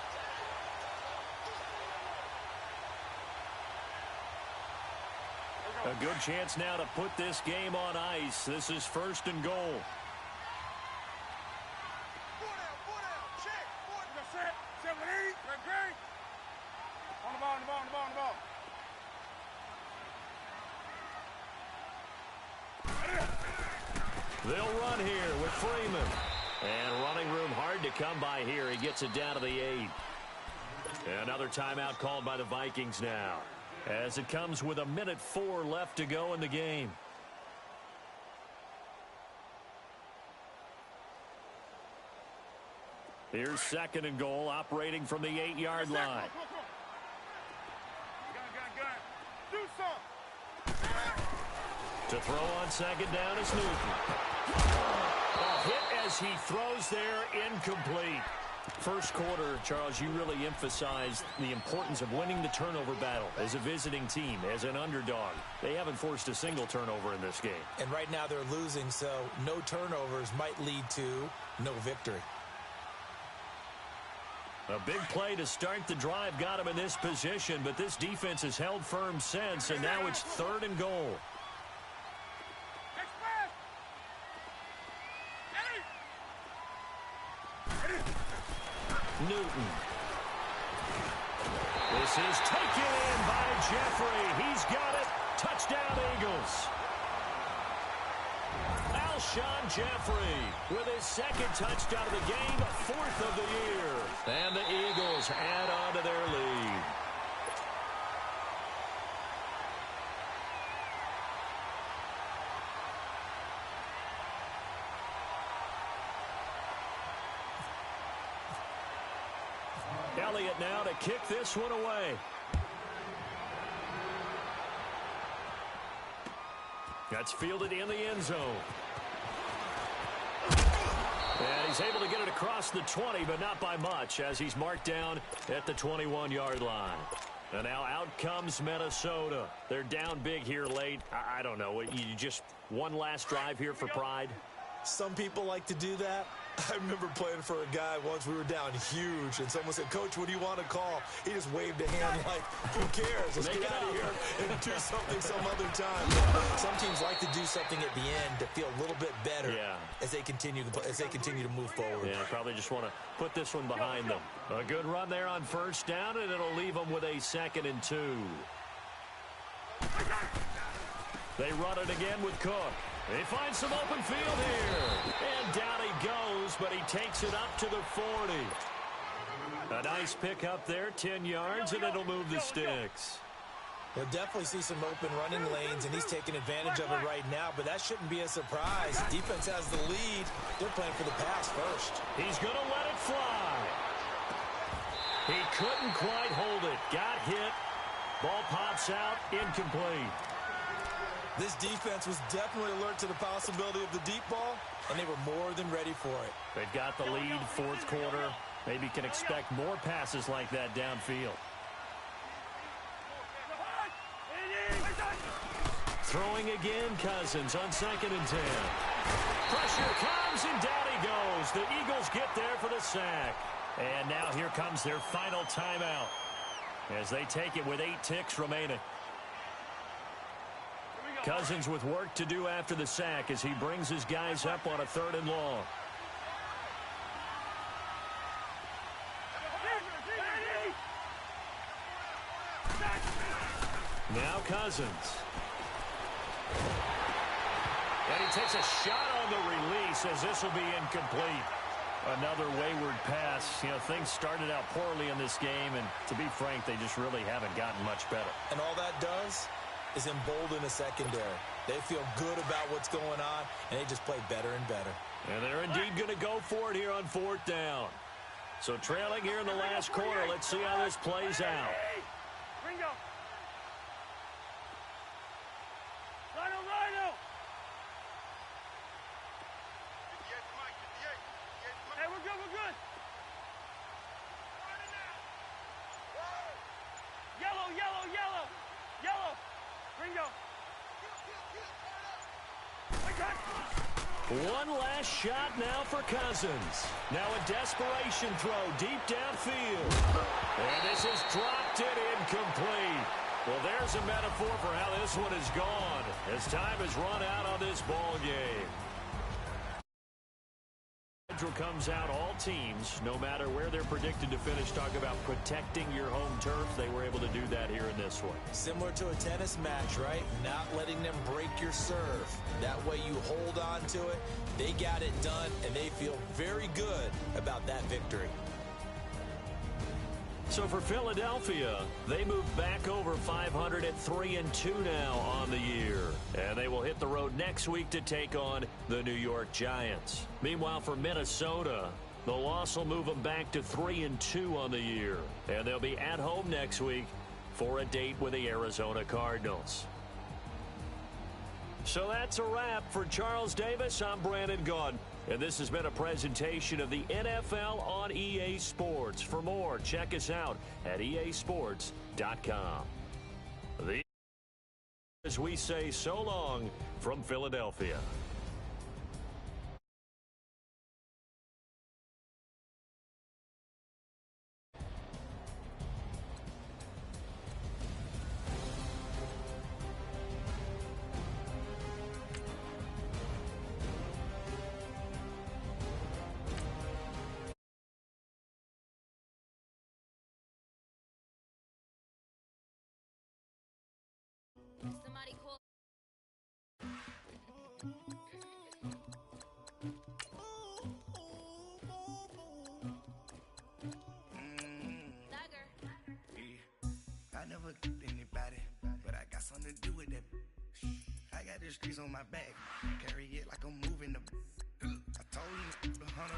A good chance now to put this game on ice. This is 1st and goal. They'll run here with Freeman. And running room hard to come by here. He gets it down to the 8. Another timeout called by the Vikings now, as it comes with 1:04 left to go in the game. Here's 2nd and goal, operating from the 8-yard line. Do something. To throw on 2nd down is Newton. A hit as he throws there, incomplete. First quarter, Charles, you really emphasized the importance of winning the turnover battle as a visiting team, as an underdog. They haven't forced a single turnover in this game. And right now they're losing, so no turnovers might lead to no victory. A big play to start the drive got him in this position, but this defense has held firm since, and now it's 3rd and goal. Newton. This is taken in by Jeffrey. He's got it. Touchdown, Eagles. Alshon Jeffrey with his 2nd touchdown of the game, 4th of the year. And the Eagles add on to their lead. Elliott now to kick this one away. That's fielded in the end zone. And he's able to get it across the 20, but not by much, as he's marked down at the 21-yard line. And now out comes Minnesota. They're down big here late. I don't know. You just one last drive here for pride? Some people like to do that. I remember playing for a guy once. We were down huge, and someone said, "Coach, what do you want to call?" He just waved a hand like, "Who cares? Let's get out of here and do something some other time." Some teams like to do something at the end to feel a little bit better as they continue to move forward. Yeah, probably just want to put this one behind them. A good run there on 1st down, and it'll leave them with a 2nd and 2. They run it again with Cook. They find some open field here. And down he goes, but he takes it up to the 40. A nice pick up there, 10 yards, and it'll move the sticks. We'll definitely see some open running lanes, and he's taking advantage of it right now, but that shouldn't be a surprise. Defense has the lead. They're playing for the pass first. He's going to let it fly. He couldn't quite hold it. Got hit. Ball pops out, incomplete. This defense was definitely alert to the possibility of the deep ball, and they were more than ready for it. They've got the lead, 4th quarter. Maybe can expect more passes like that downfield. Throwing again, Cousins on 2nd and 10. Pressure comes, and down he goes. The Eagles get there for the sack. And now here comes their final timeout as they take it with 8 ticks remaining. Cousins with work to do after the sack as he brings his guys up on a 3rd and long. Now Cousins. And he takes a shot on the release as this will be incomplete. Another wayward pass. You know, things started out poorly in this game, and to be frank, they just really haven't gotten much better. And all that does is embolden the secondary. They feel good about what's going on, and they just play better and better. And they're indeed going to go for it here on 4th down. So trailing here in the last quarter, let's see how this plays out. Ringo. Rhino. Hey, we're good. Yellow. Ringo. One last shot now for Cousins. Now a desperation throw deep downfield. And this is dropped it incomplete. Well, there's a metaphor for how this one is gone as time has run out on this ball game. Comes out, all teams, no matter where they're predicted to finish, talk about protecting your home turf. They were able to do that here in this one. Similar to a tennis match, right? Not letting them break your serve. That way you hold on to it. They got it done, and they feel very good about that victory. So for Philadelphia, they move back over 500 at 3-2 now on the year. And they will hit the road next week to take on the New York Giants. Meanwhile, for Minnesota, the loss will move them back to 3-2 on the year. And they'll be at home next week for a date with the Arizona Cardinals. So that's a wrap for Charles Davis. I'm Brandon Gaudin, and this has been a presentation of the NFL on EA Sports. For more, check us out at easports.com. As we say so long from Philadelphia. Somebody call. I never killed anybody, but I got something to do with that. I got the streets on my back, carry it like I'm moving the. I told him the hunter,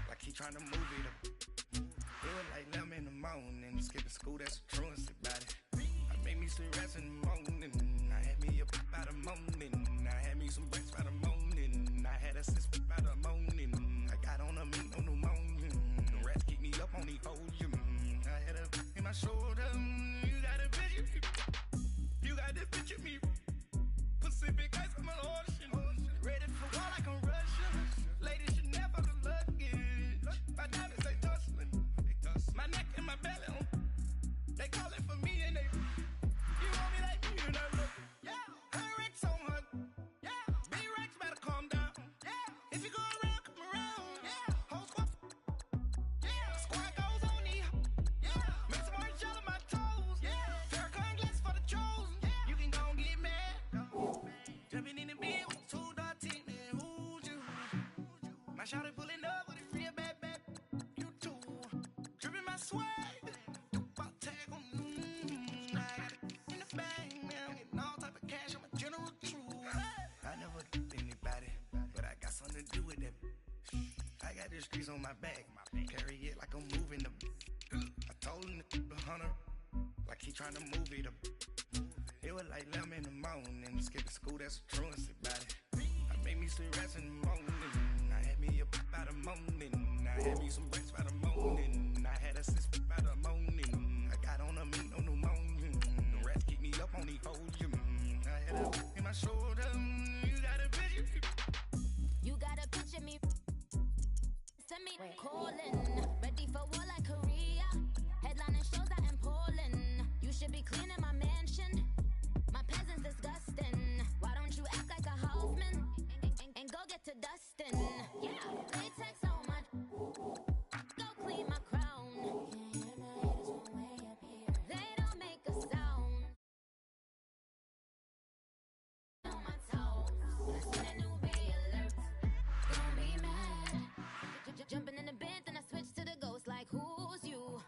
like he trying to move it up. It was like 11 in the morning, skipping school, that's the truancy about it. I made me some rest in the morning, I had me up by the morning, I had me some breaks by the morning, I had a sis by the morning, I got on a meat on the morning, the rats keep me up on the podium, I had a in my shoulder, you got a picture, you got this picture me, Pacific ice on my ocean, ready for war like I'm Russian, ladies should never look luggage, my diamonds they tussling, my neck and my belly on, they calling for me and they, you want me like me and I look, yeah, her Rex on her, yeah, B-Rex better calm down, yeah, if you go around, come around, yeah, whole squad, yeah, squad goes on the, yeah, make some orange gel on my toes, yeah, Farrakhan glass for the chosen, yeah, you can go and get mad, jumping in the bed with 2 dark teeth, man, who's you, my shawty pulling up with a real bad, you too, dripping my swag, tag on, I got it in the bag, man, I'm getting all type of cash, I'm a general true, I never killed anybody, but I got something to do with that, I got the streets on my back, carry it like I'm moving the, I told him the hunter, like he trying to move it up, it was like 11 in the morning, skipping school, that's the truancy about it, I made me some rest in the morning, I had me up by the morning, I had me some breaks by the morning, I had a sis by the morning, I got on a meat on the morning, the rats keep me up on the podium, I had a in my shoulder, you got a picture, You gotta picture me. Send me calling. Ready for war like Korea. Headlining shows out in Poland. You should be cleaning my mansion. My peasants disgusting. Why don't you act like a houseman and go get to dusting? Yeah, latex on my. Go clean my crown. Can't hear my haters from way up here. They don't make a sound. On my toes. When I see that new bay alert, don't be mad. Jumping in the bed, then I switch to the ghost like who's you?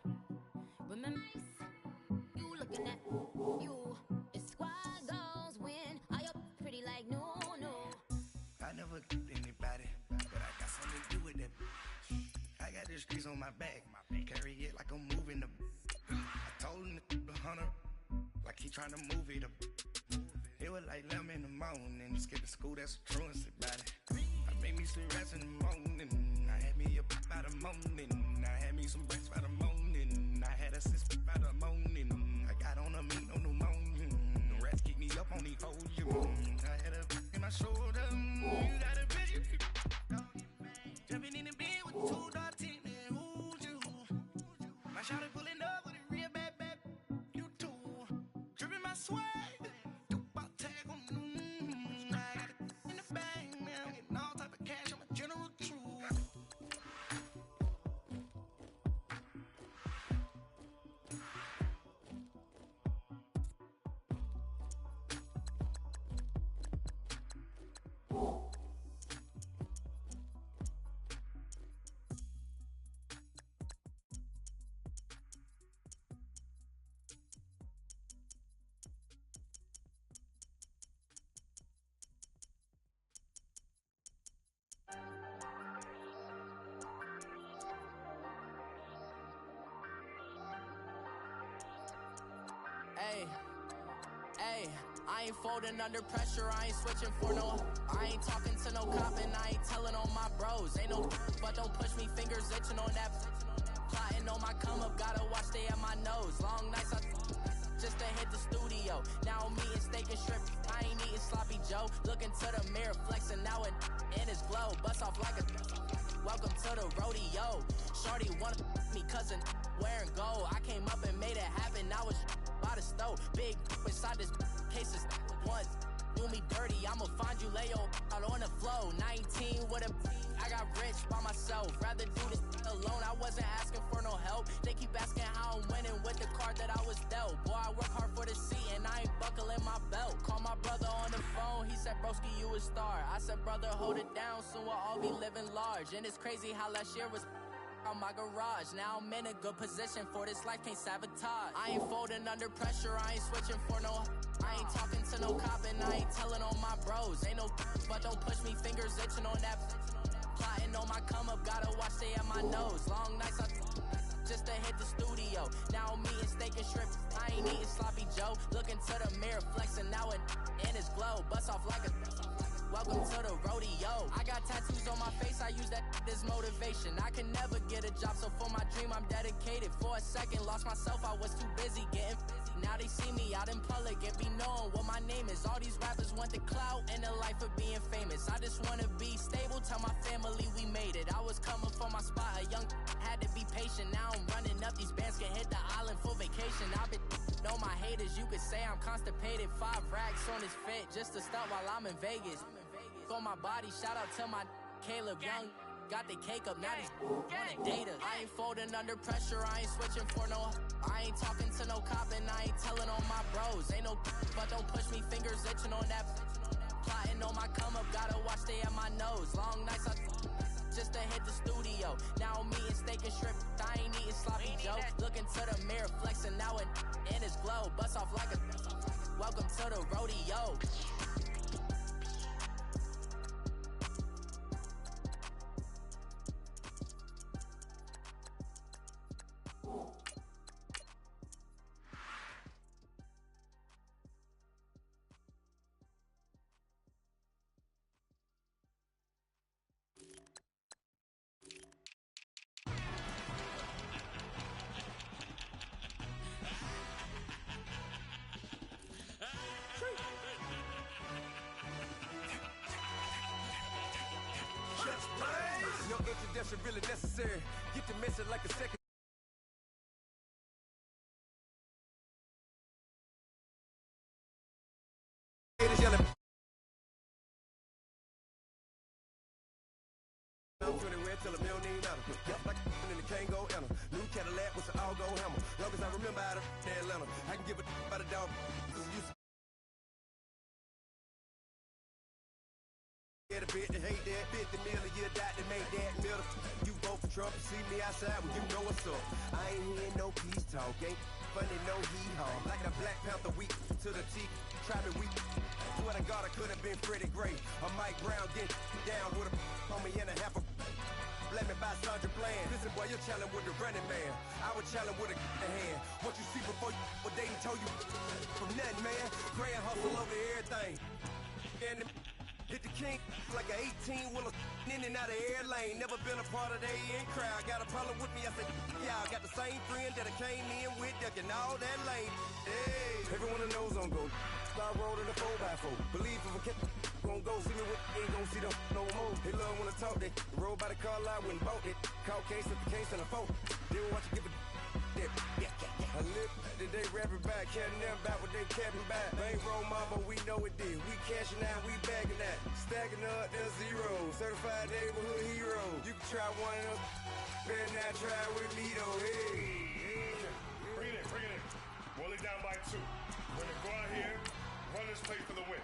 Remember you looking at you. It's squad goals win. Are you pretty like no? I never killed anybody, but I got something to do with that, I got the streets on my back, carry it like I'm moving the, I told him the hunter, like he trying to move it up, it was like 11 in the morning, skipping school, that's the truancy about it, I made me some rest in the morning, I had me up by the morning, I had me some breaks by the morning, I had a sis by the morning, I got on a meat on the morning, the rats keep me up on the podium, I had a in my shoulder, you got a picture, jumping in the bed with 2 dark teeth, man, who's you, my shawty pulling up with a real bad, you too, dripping my swag, tag on, I got it in the bag, man, I'm getting all type of cash, I'm a general true. Hey, hey, I ain't folding under pressure, I ain't switching for no. I ain't talking to no cop and I ain't telling on my bros. Ain't no but don't push me, fingers itching on that. Plotting on my come up, gotta watch stay at my nose. Long nights I just to hit the studio. Now I'm eating steak and shrimp, I ain't eating sloppy Joe. Looking to the mirror, flexing now it in his glow. Bust off like a welcome to the rodeo. Shorty wanna me cousin wearing gold. I came up and made it happen, I was by the stove. Big inside this cases once. Do me dirty, I'ma find you, lay your out on the floor. 19 with a I got rich by myself. Rather do this alone, I wasn't asking for no help. They keep asking how I'm winning with the card that I was dealt. Boy, I work hard for the seat and I ain't buckling my belt. Call my brother on the phone, he said, broski, you a star. I said, brother, hold it down, soon we'll all be living large. And it's crazy how last year was on my garage. Now I'm in a good position for this life, can't sabotage. I ain't folding under pressure, I ain't switching for no. I ain't talking to no cop and I ain't telling on my bros. Ain't no but don't push me, fingers itching on that. Plotting on my come up, gotta watch stay at my nose. Long nights I just to hit the studio. Now I'm eating steak and shrimp, I ain't eating sloppy Joe. Looking to the mirror, flexing now it in his glow. Bust off like a welcome to the rodeo. I got tattoos on my face, I use that as motivation. I can never get a job, so for my dream I'm dedicated. For a second, lost myself, I was too busy getting busy. Now they see me out in public and be knowing what my name is. All these rappers want the clout and the life of being famous. I just wanna be stable, tell my family we made it. I was coming for my spot, a young had to be patient. Now I'm running up, these bands can hit the island for vacation. I've been know my haters, you could say I'm constipated. 5 racks on his fit, just to start while I'm in Vegas. On my body, shout out to my Caleb Young. Got the cake up, now he's wanna date us. I ain't folding under pressure, I ain't switching for no. I ain't talking to no cop and I ain't telling on my bros. Ain't no but don't push me, fingers itching on that. Plotting on my come up, gotta watch stay at my nose. Long nights I just to hit the studio. Now I'm eating steak and shrimp, I ain't eating sloppy Joe. Looking to the mirror, flexing now it in his glow. Bust off like a welcome to the rodeo. Your introduction really necessary. Get the message like a second. Till a million matter. Like in the Kango Anna. New Cadillac with an all-go hammer. Long as I remember out of Atlanta, I can give a about a dog. Get a bit to hate that, 50 million, you died to make that middle. You vote for Trump, see me outside when you know what's up. I ain't hearing no peace talk, ain't funny, no hee-haw. Like a Black Panther weak to the teeth, try me weak. Swear to God, I could have been Freddie Gray. Or Mike Brown get down with a homie and a half a. Let me buy Sandra Bland. Listen, boy, you're challenging with the running man. I was challenging with a hand. What you see before you, what they ain't told you from nothing, man. Grand hustle over everything. And hit the king like an 18 wheeler in and out of air lane. Never been a part of the in crowd. Got a problem with me? I said, yeah, I got the same friend that I came in with, ducking all that lane. Hey, everyone that knows on go. Start rolling the 4x4. Believe if a kid gon' go see me with, ain't gon' see them no more. They love when I talk, they roll by the car lot when bought it. Call case at the case and a phone. They will watch you give a I live today rapping back, carrying them back what they capping back. Bankroll mama, we know it did. We cashing out, we bagging that. Stacking up, there's zero. Certified neighborhood hero. You can try one of them, better not try with me though. Hey. Bring it in. Roll it down by 2. We're gonna go out here, run this play for the win.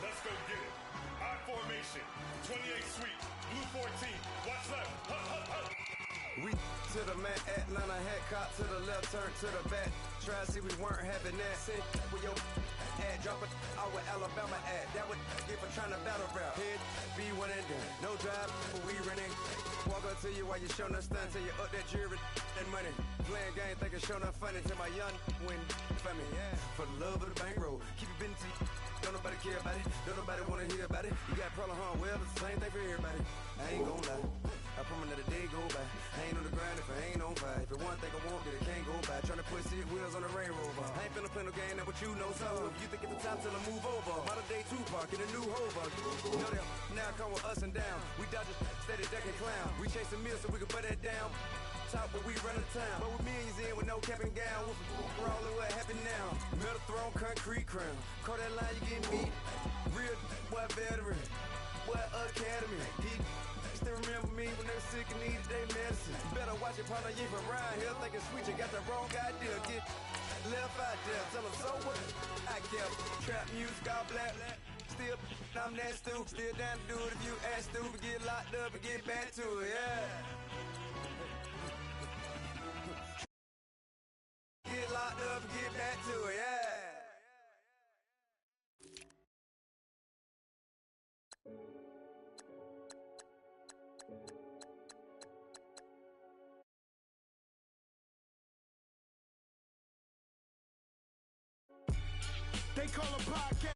Let's go get it. I formation, 28 sweep, blue 14. Watch left. Hup, hup, hup. We to the man, Atlanta head cop to the left, turn to the back. Try to see we weren't having that. Sit with your ad, drop it out with Alabama ad. That would get for trying to battle rap. Head, be one and done. No drive, but we running. Walk up to you while you showing us stun till you up that jewelry and money. Playing game, thinking showing up funny till my young win for me. Yeah. For the love of the bankroll, keep it busy. Don't nobody care about it. Don't nobody wanna hear about it. You got a problem, huh? Well, it's the same thing for everybody. I ain't gon' lie. I promise that a day go by. I ain't on the grind if I ain't on fire. If it's one thing I want, then it can't go by. Tryna put 6 wheels on the Range Rover. I ain't finna play no game, that what you know. So if you think it's the time, tell them move over. Modern day Tupac in a new Hova. Know them, now come with us and down. We dodge a steady duck and clown. We chasing meals so we can put that down. Top, but we run the town. But with millions in with no cap and gown. We're all in what happened now. Metal throne, concrete crown. Call that line, you get beat. Real, what veteran. What academy. Still remember me when they were sick and needed their medicine. Better watch it, partner, you from around here thinking sweet, you got the wrong idea. Get left out there, tell them so what? I kept trap music, all black. Still, I'm that stupid. Still down to do it if you ask stupid. Get locked up and get back to it, yeah. Get locked up and get back to it, yeah. They call a podcast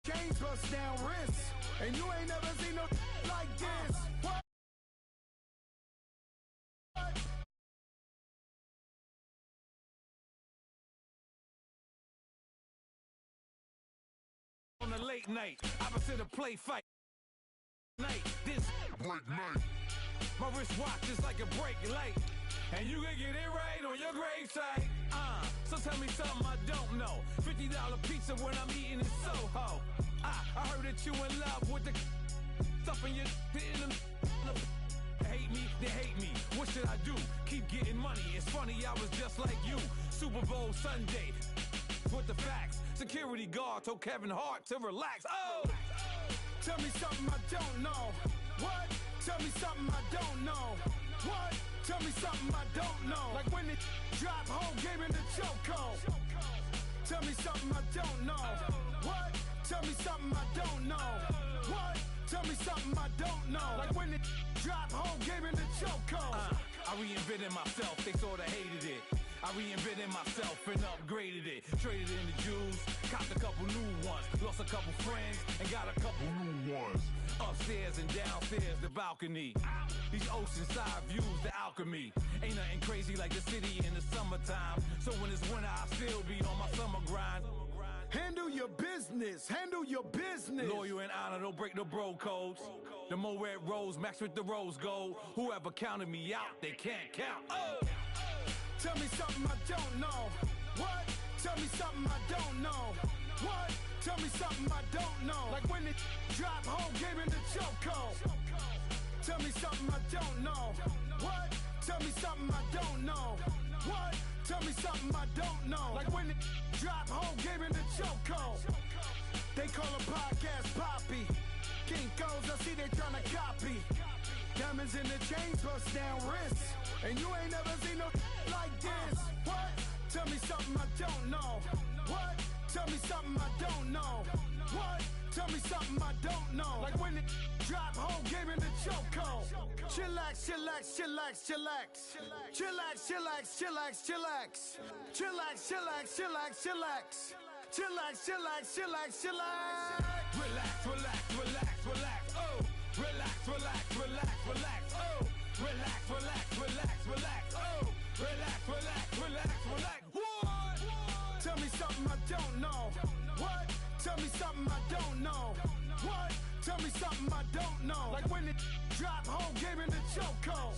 James bust down wrists, and you ain't never seen no like this. What? On a late night, opposite a play fight. Night, this black night. My wristwatch is like a brake light. And you can get it right on your gravesite. So tell me something I don't know. $50 pizza when I'm eating in Soho. I heard that you in love with the stuff in your in them. Hate me, they hate me. What should I do? Keep getting money. It's funny, I was just like you. Super Bowl Sunday. With the facts. Security guard told Kevin Hart to relax. Oh! Tell me something I don't know. What? Tell me something I don't know. What? Tell me something I don't know. Like when it drop whole game in the chokehold. Tell me something I don't know. What? Tell me something I don't know. What? Tell me something I don't know. Like when it drop whole game in the chokehold. I reinvented myself, they sorta hated it. I reinvented myself and upgraded it. Traded in the Jews, copped a couple new ones. Lost a couple friends and got a couple new ones. Upstairs and downstairs, the balcony. These oceanside views, the alchemy. Ain't nothing crazy like the city in the summertime. So when it's winter, I still be on my summer grind. Handle your business, handle your business. Loyal and honor, don't break the bro codes. The more red rose, max with the rose gold. Whoever counted me out, they can't count. Oh! Tell me something I don't know. What? Tell me something I don't know. What? Tell me something I don't know. Like when it drop whole game in the chokehold. Tell me something I don't know. What? Tell me something I don't know. What? Tell me something I don't know. Like when it drop whole game in the chokehold. They call a podcast Poppy. Kinkos, I see they tryna copy. Diamonds in the chains, bust down wrists. And you ain't never seen no like this. What? Tell me something I don't know. What? Tell me something I don't know. What? Tell me something I don't know. Like when it drop whole game in the chokehold. Chillax, chillax, chillax, chillax. Chillax, chillax, chillax, chillax. Chillax, chillax, chillax, chillax. Chillax, chillax, chillax, chillax. Relax, relax, relax, relax. Oh! Relax, relax, relax, relax. Oh! Relax, relax, relax, relax. Oh! Relax, relax, relax, relax. What? Tell me something I don't know. What? Tell me something I don't know. What? Tell me something I don't know. Like when it drop whole game in the chokehold.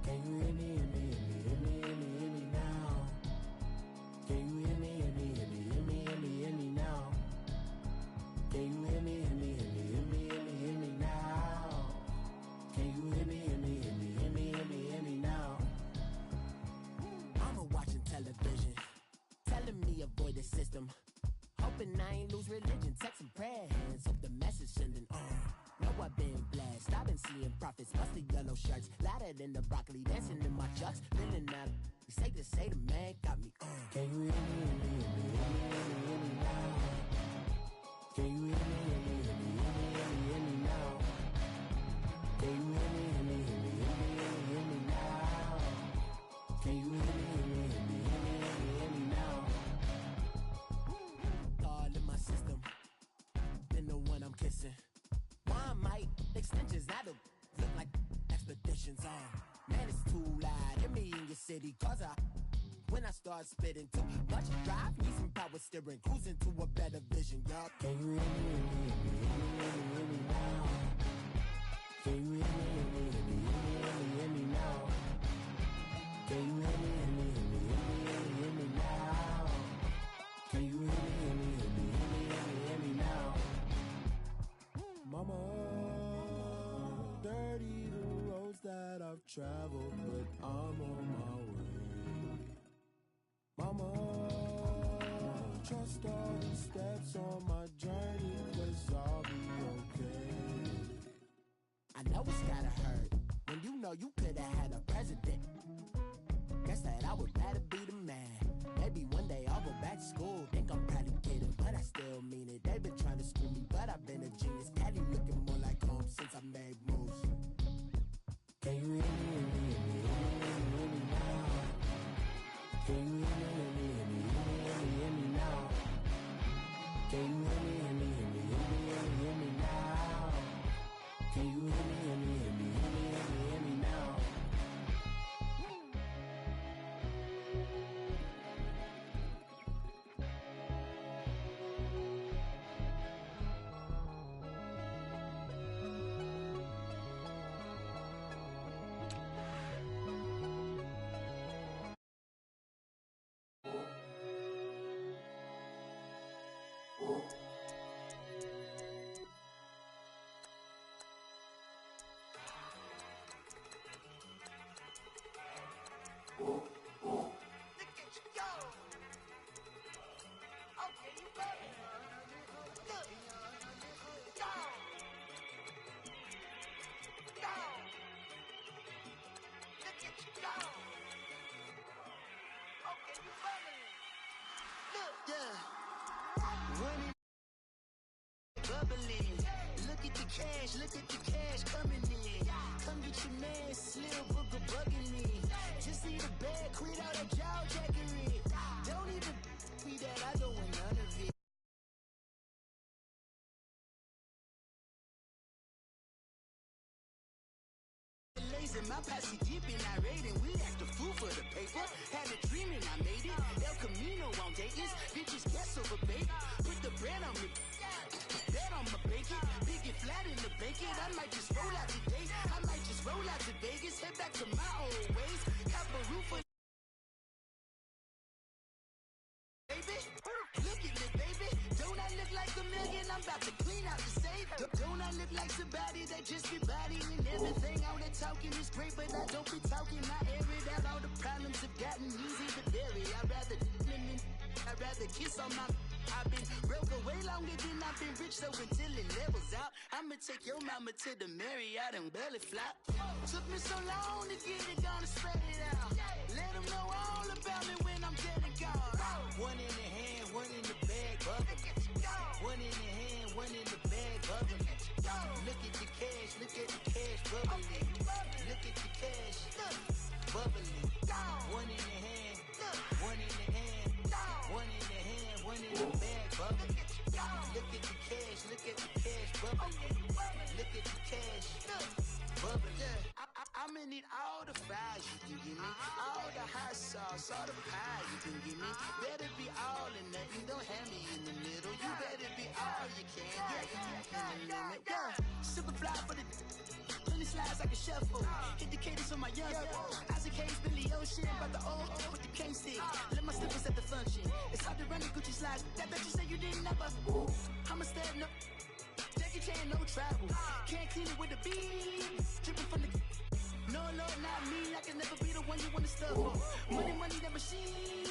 Can you hear me, hear me, hear me, hear me, hear me, hear me now? Can you hear me, hear me, hear me, hear me, hear me, hear me now? Can you hear me, hear me, hear me, hear me, hear me, hear me now? Can you hear me, hear me, hear me, hear me, hear me, hear me now? I'ma watch hoping I ain't lose religion. Text and prayer hands, hope the message sending on. Know I've been blessed, I've been seeing prophets, busted yellow shirts, louder than the broccoli, dancing in my chucks, feeling that. Safe to say the man got me on. Can you hear me, hear me, hear me now? Can you hear me, hear me, hear me, hear me now? Can you hear me, hear me, hear me, hear me now? Can you hear me, hear me, hear me, hear me now? All in my system, been the one I'm kissing. Why might extensions now look like expeditions on? Man, it's too loud. Hear me in your city, cause when I start spitting too much drive, need some power steering, cruising to a better vision, y'all. Can you hear me, hear me now? Can you hear me, hear me now? Can you hear me, hear me now? Can you hear me, hear me now? Mama, dirty the roads that I've traveled, but I'm on my way. Mama, trust all the steps on my journey, 'cause I'll be okay. I know it's gotta hurt when you know you could've had a president. Guess that I would rather be the man. Maybe one day I'll go back to school. Think I'm probably kidding, but I still mean it. They've been trying to screw me, but I've been a genius. Cali looking more like home since I made moves. Can you hear me, hear me now? Can you hear me, hear me now? Can you hear me, hear me now? Can you hear me, hear me now? Look at the cash coming in. Come get your man, Slim Booker bugging me. Just need a bag, quit all that jaw jackery. Don't even be that, I don't want none of it. Lazy, my posse dipping, I raiding. We act a fool for the paper. Had a dream and I made it. El Camino on Dayton's. Bitches guess over baby. Put the bread on me. Bet on my bacon. Big it flat in the bacon. I might just roll out today. I might just roll out to Vegas. Head back to my old ways. Have a roof for baby. Look at me, baby. Don't I look like a million? I'm about to clean out the safe. Don't I look like somebody that just be bodying everything? All that talking is great, but I don't be talking. I air it out. All the problems have gotten easy to bury. I'd rather kiss on my. I've been broke way longer than I've been rich, so until it levels out, I'ma take your mama to the Marriott and belly flop. Took me so long to get it, gonna spread it out. Let them know all about me when I'm dead and gone. One in the hand, one in the bag, bubbling. One in the hand, one in the bag, bubbling. Look at the cash, bubbling. Look at the cash, bubbling. One in the hand, one in the hand, one in the hand, one in the bag, bubbling. Look at the cash, bubbling. Look at the cash, bubbling. I'ma need all the fries you can give me, all the hot sauce, all the pie you can give me. Better be all or nothing, don't have me in the middle. You better be all you can, yeah, in the limit. Yeah, super fly for the 20 slides like a shuffle. Hit the cadence on my young Isaac Hayes, Billy Ocean, about the old with the cane stick. Let my slippers at the function. It's hard to run the Gucci slides. That bet you say you didn't never. I'ma stand up. Jackie Chan, no travel. Can't clean it with a beat. Dripping from the No, Lord, not me. I can never be the one you want to stuff for. Money, money, the machine.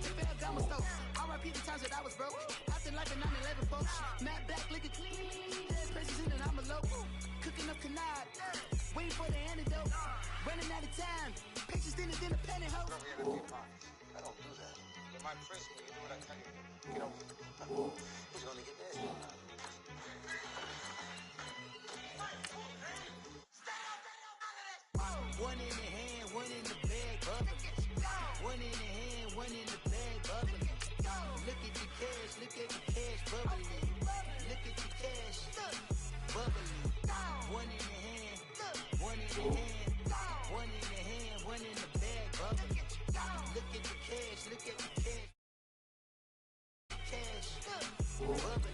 The fair got my stuff. R.I.P. the times that I was broke. Acting like a 9/11 folks. Matt back, looking clean. There's precious in it, I'm a local. Cooking up canard. Waiting for the antidote. Running out of time. Patience thinner than a pantyhose. I don't do that. But my principle, you know what I tell you? Get over it. He's gonna get dead. One in the hand, one in the bag, bubbling. One in the hand, one in the bag, bubbling. Look at the cash, look at the cash, bubbling. Look at the cash, bubbling. One in the hand, one in the hand, one in the hand, one in the bag, bubbling. Look at the cash, look at the cash, cash, bubbling.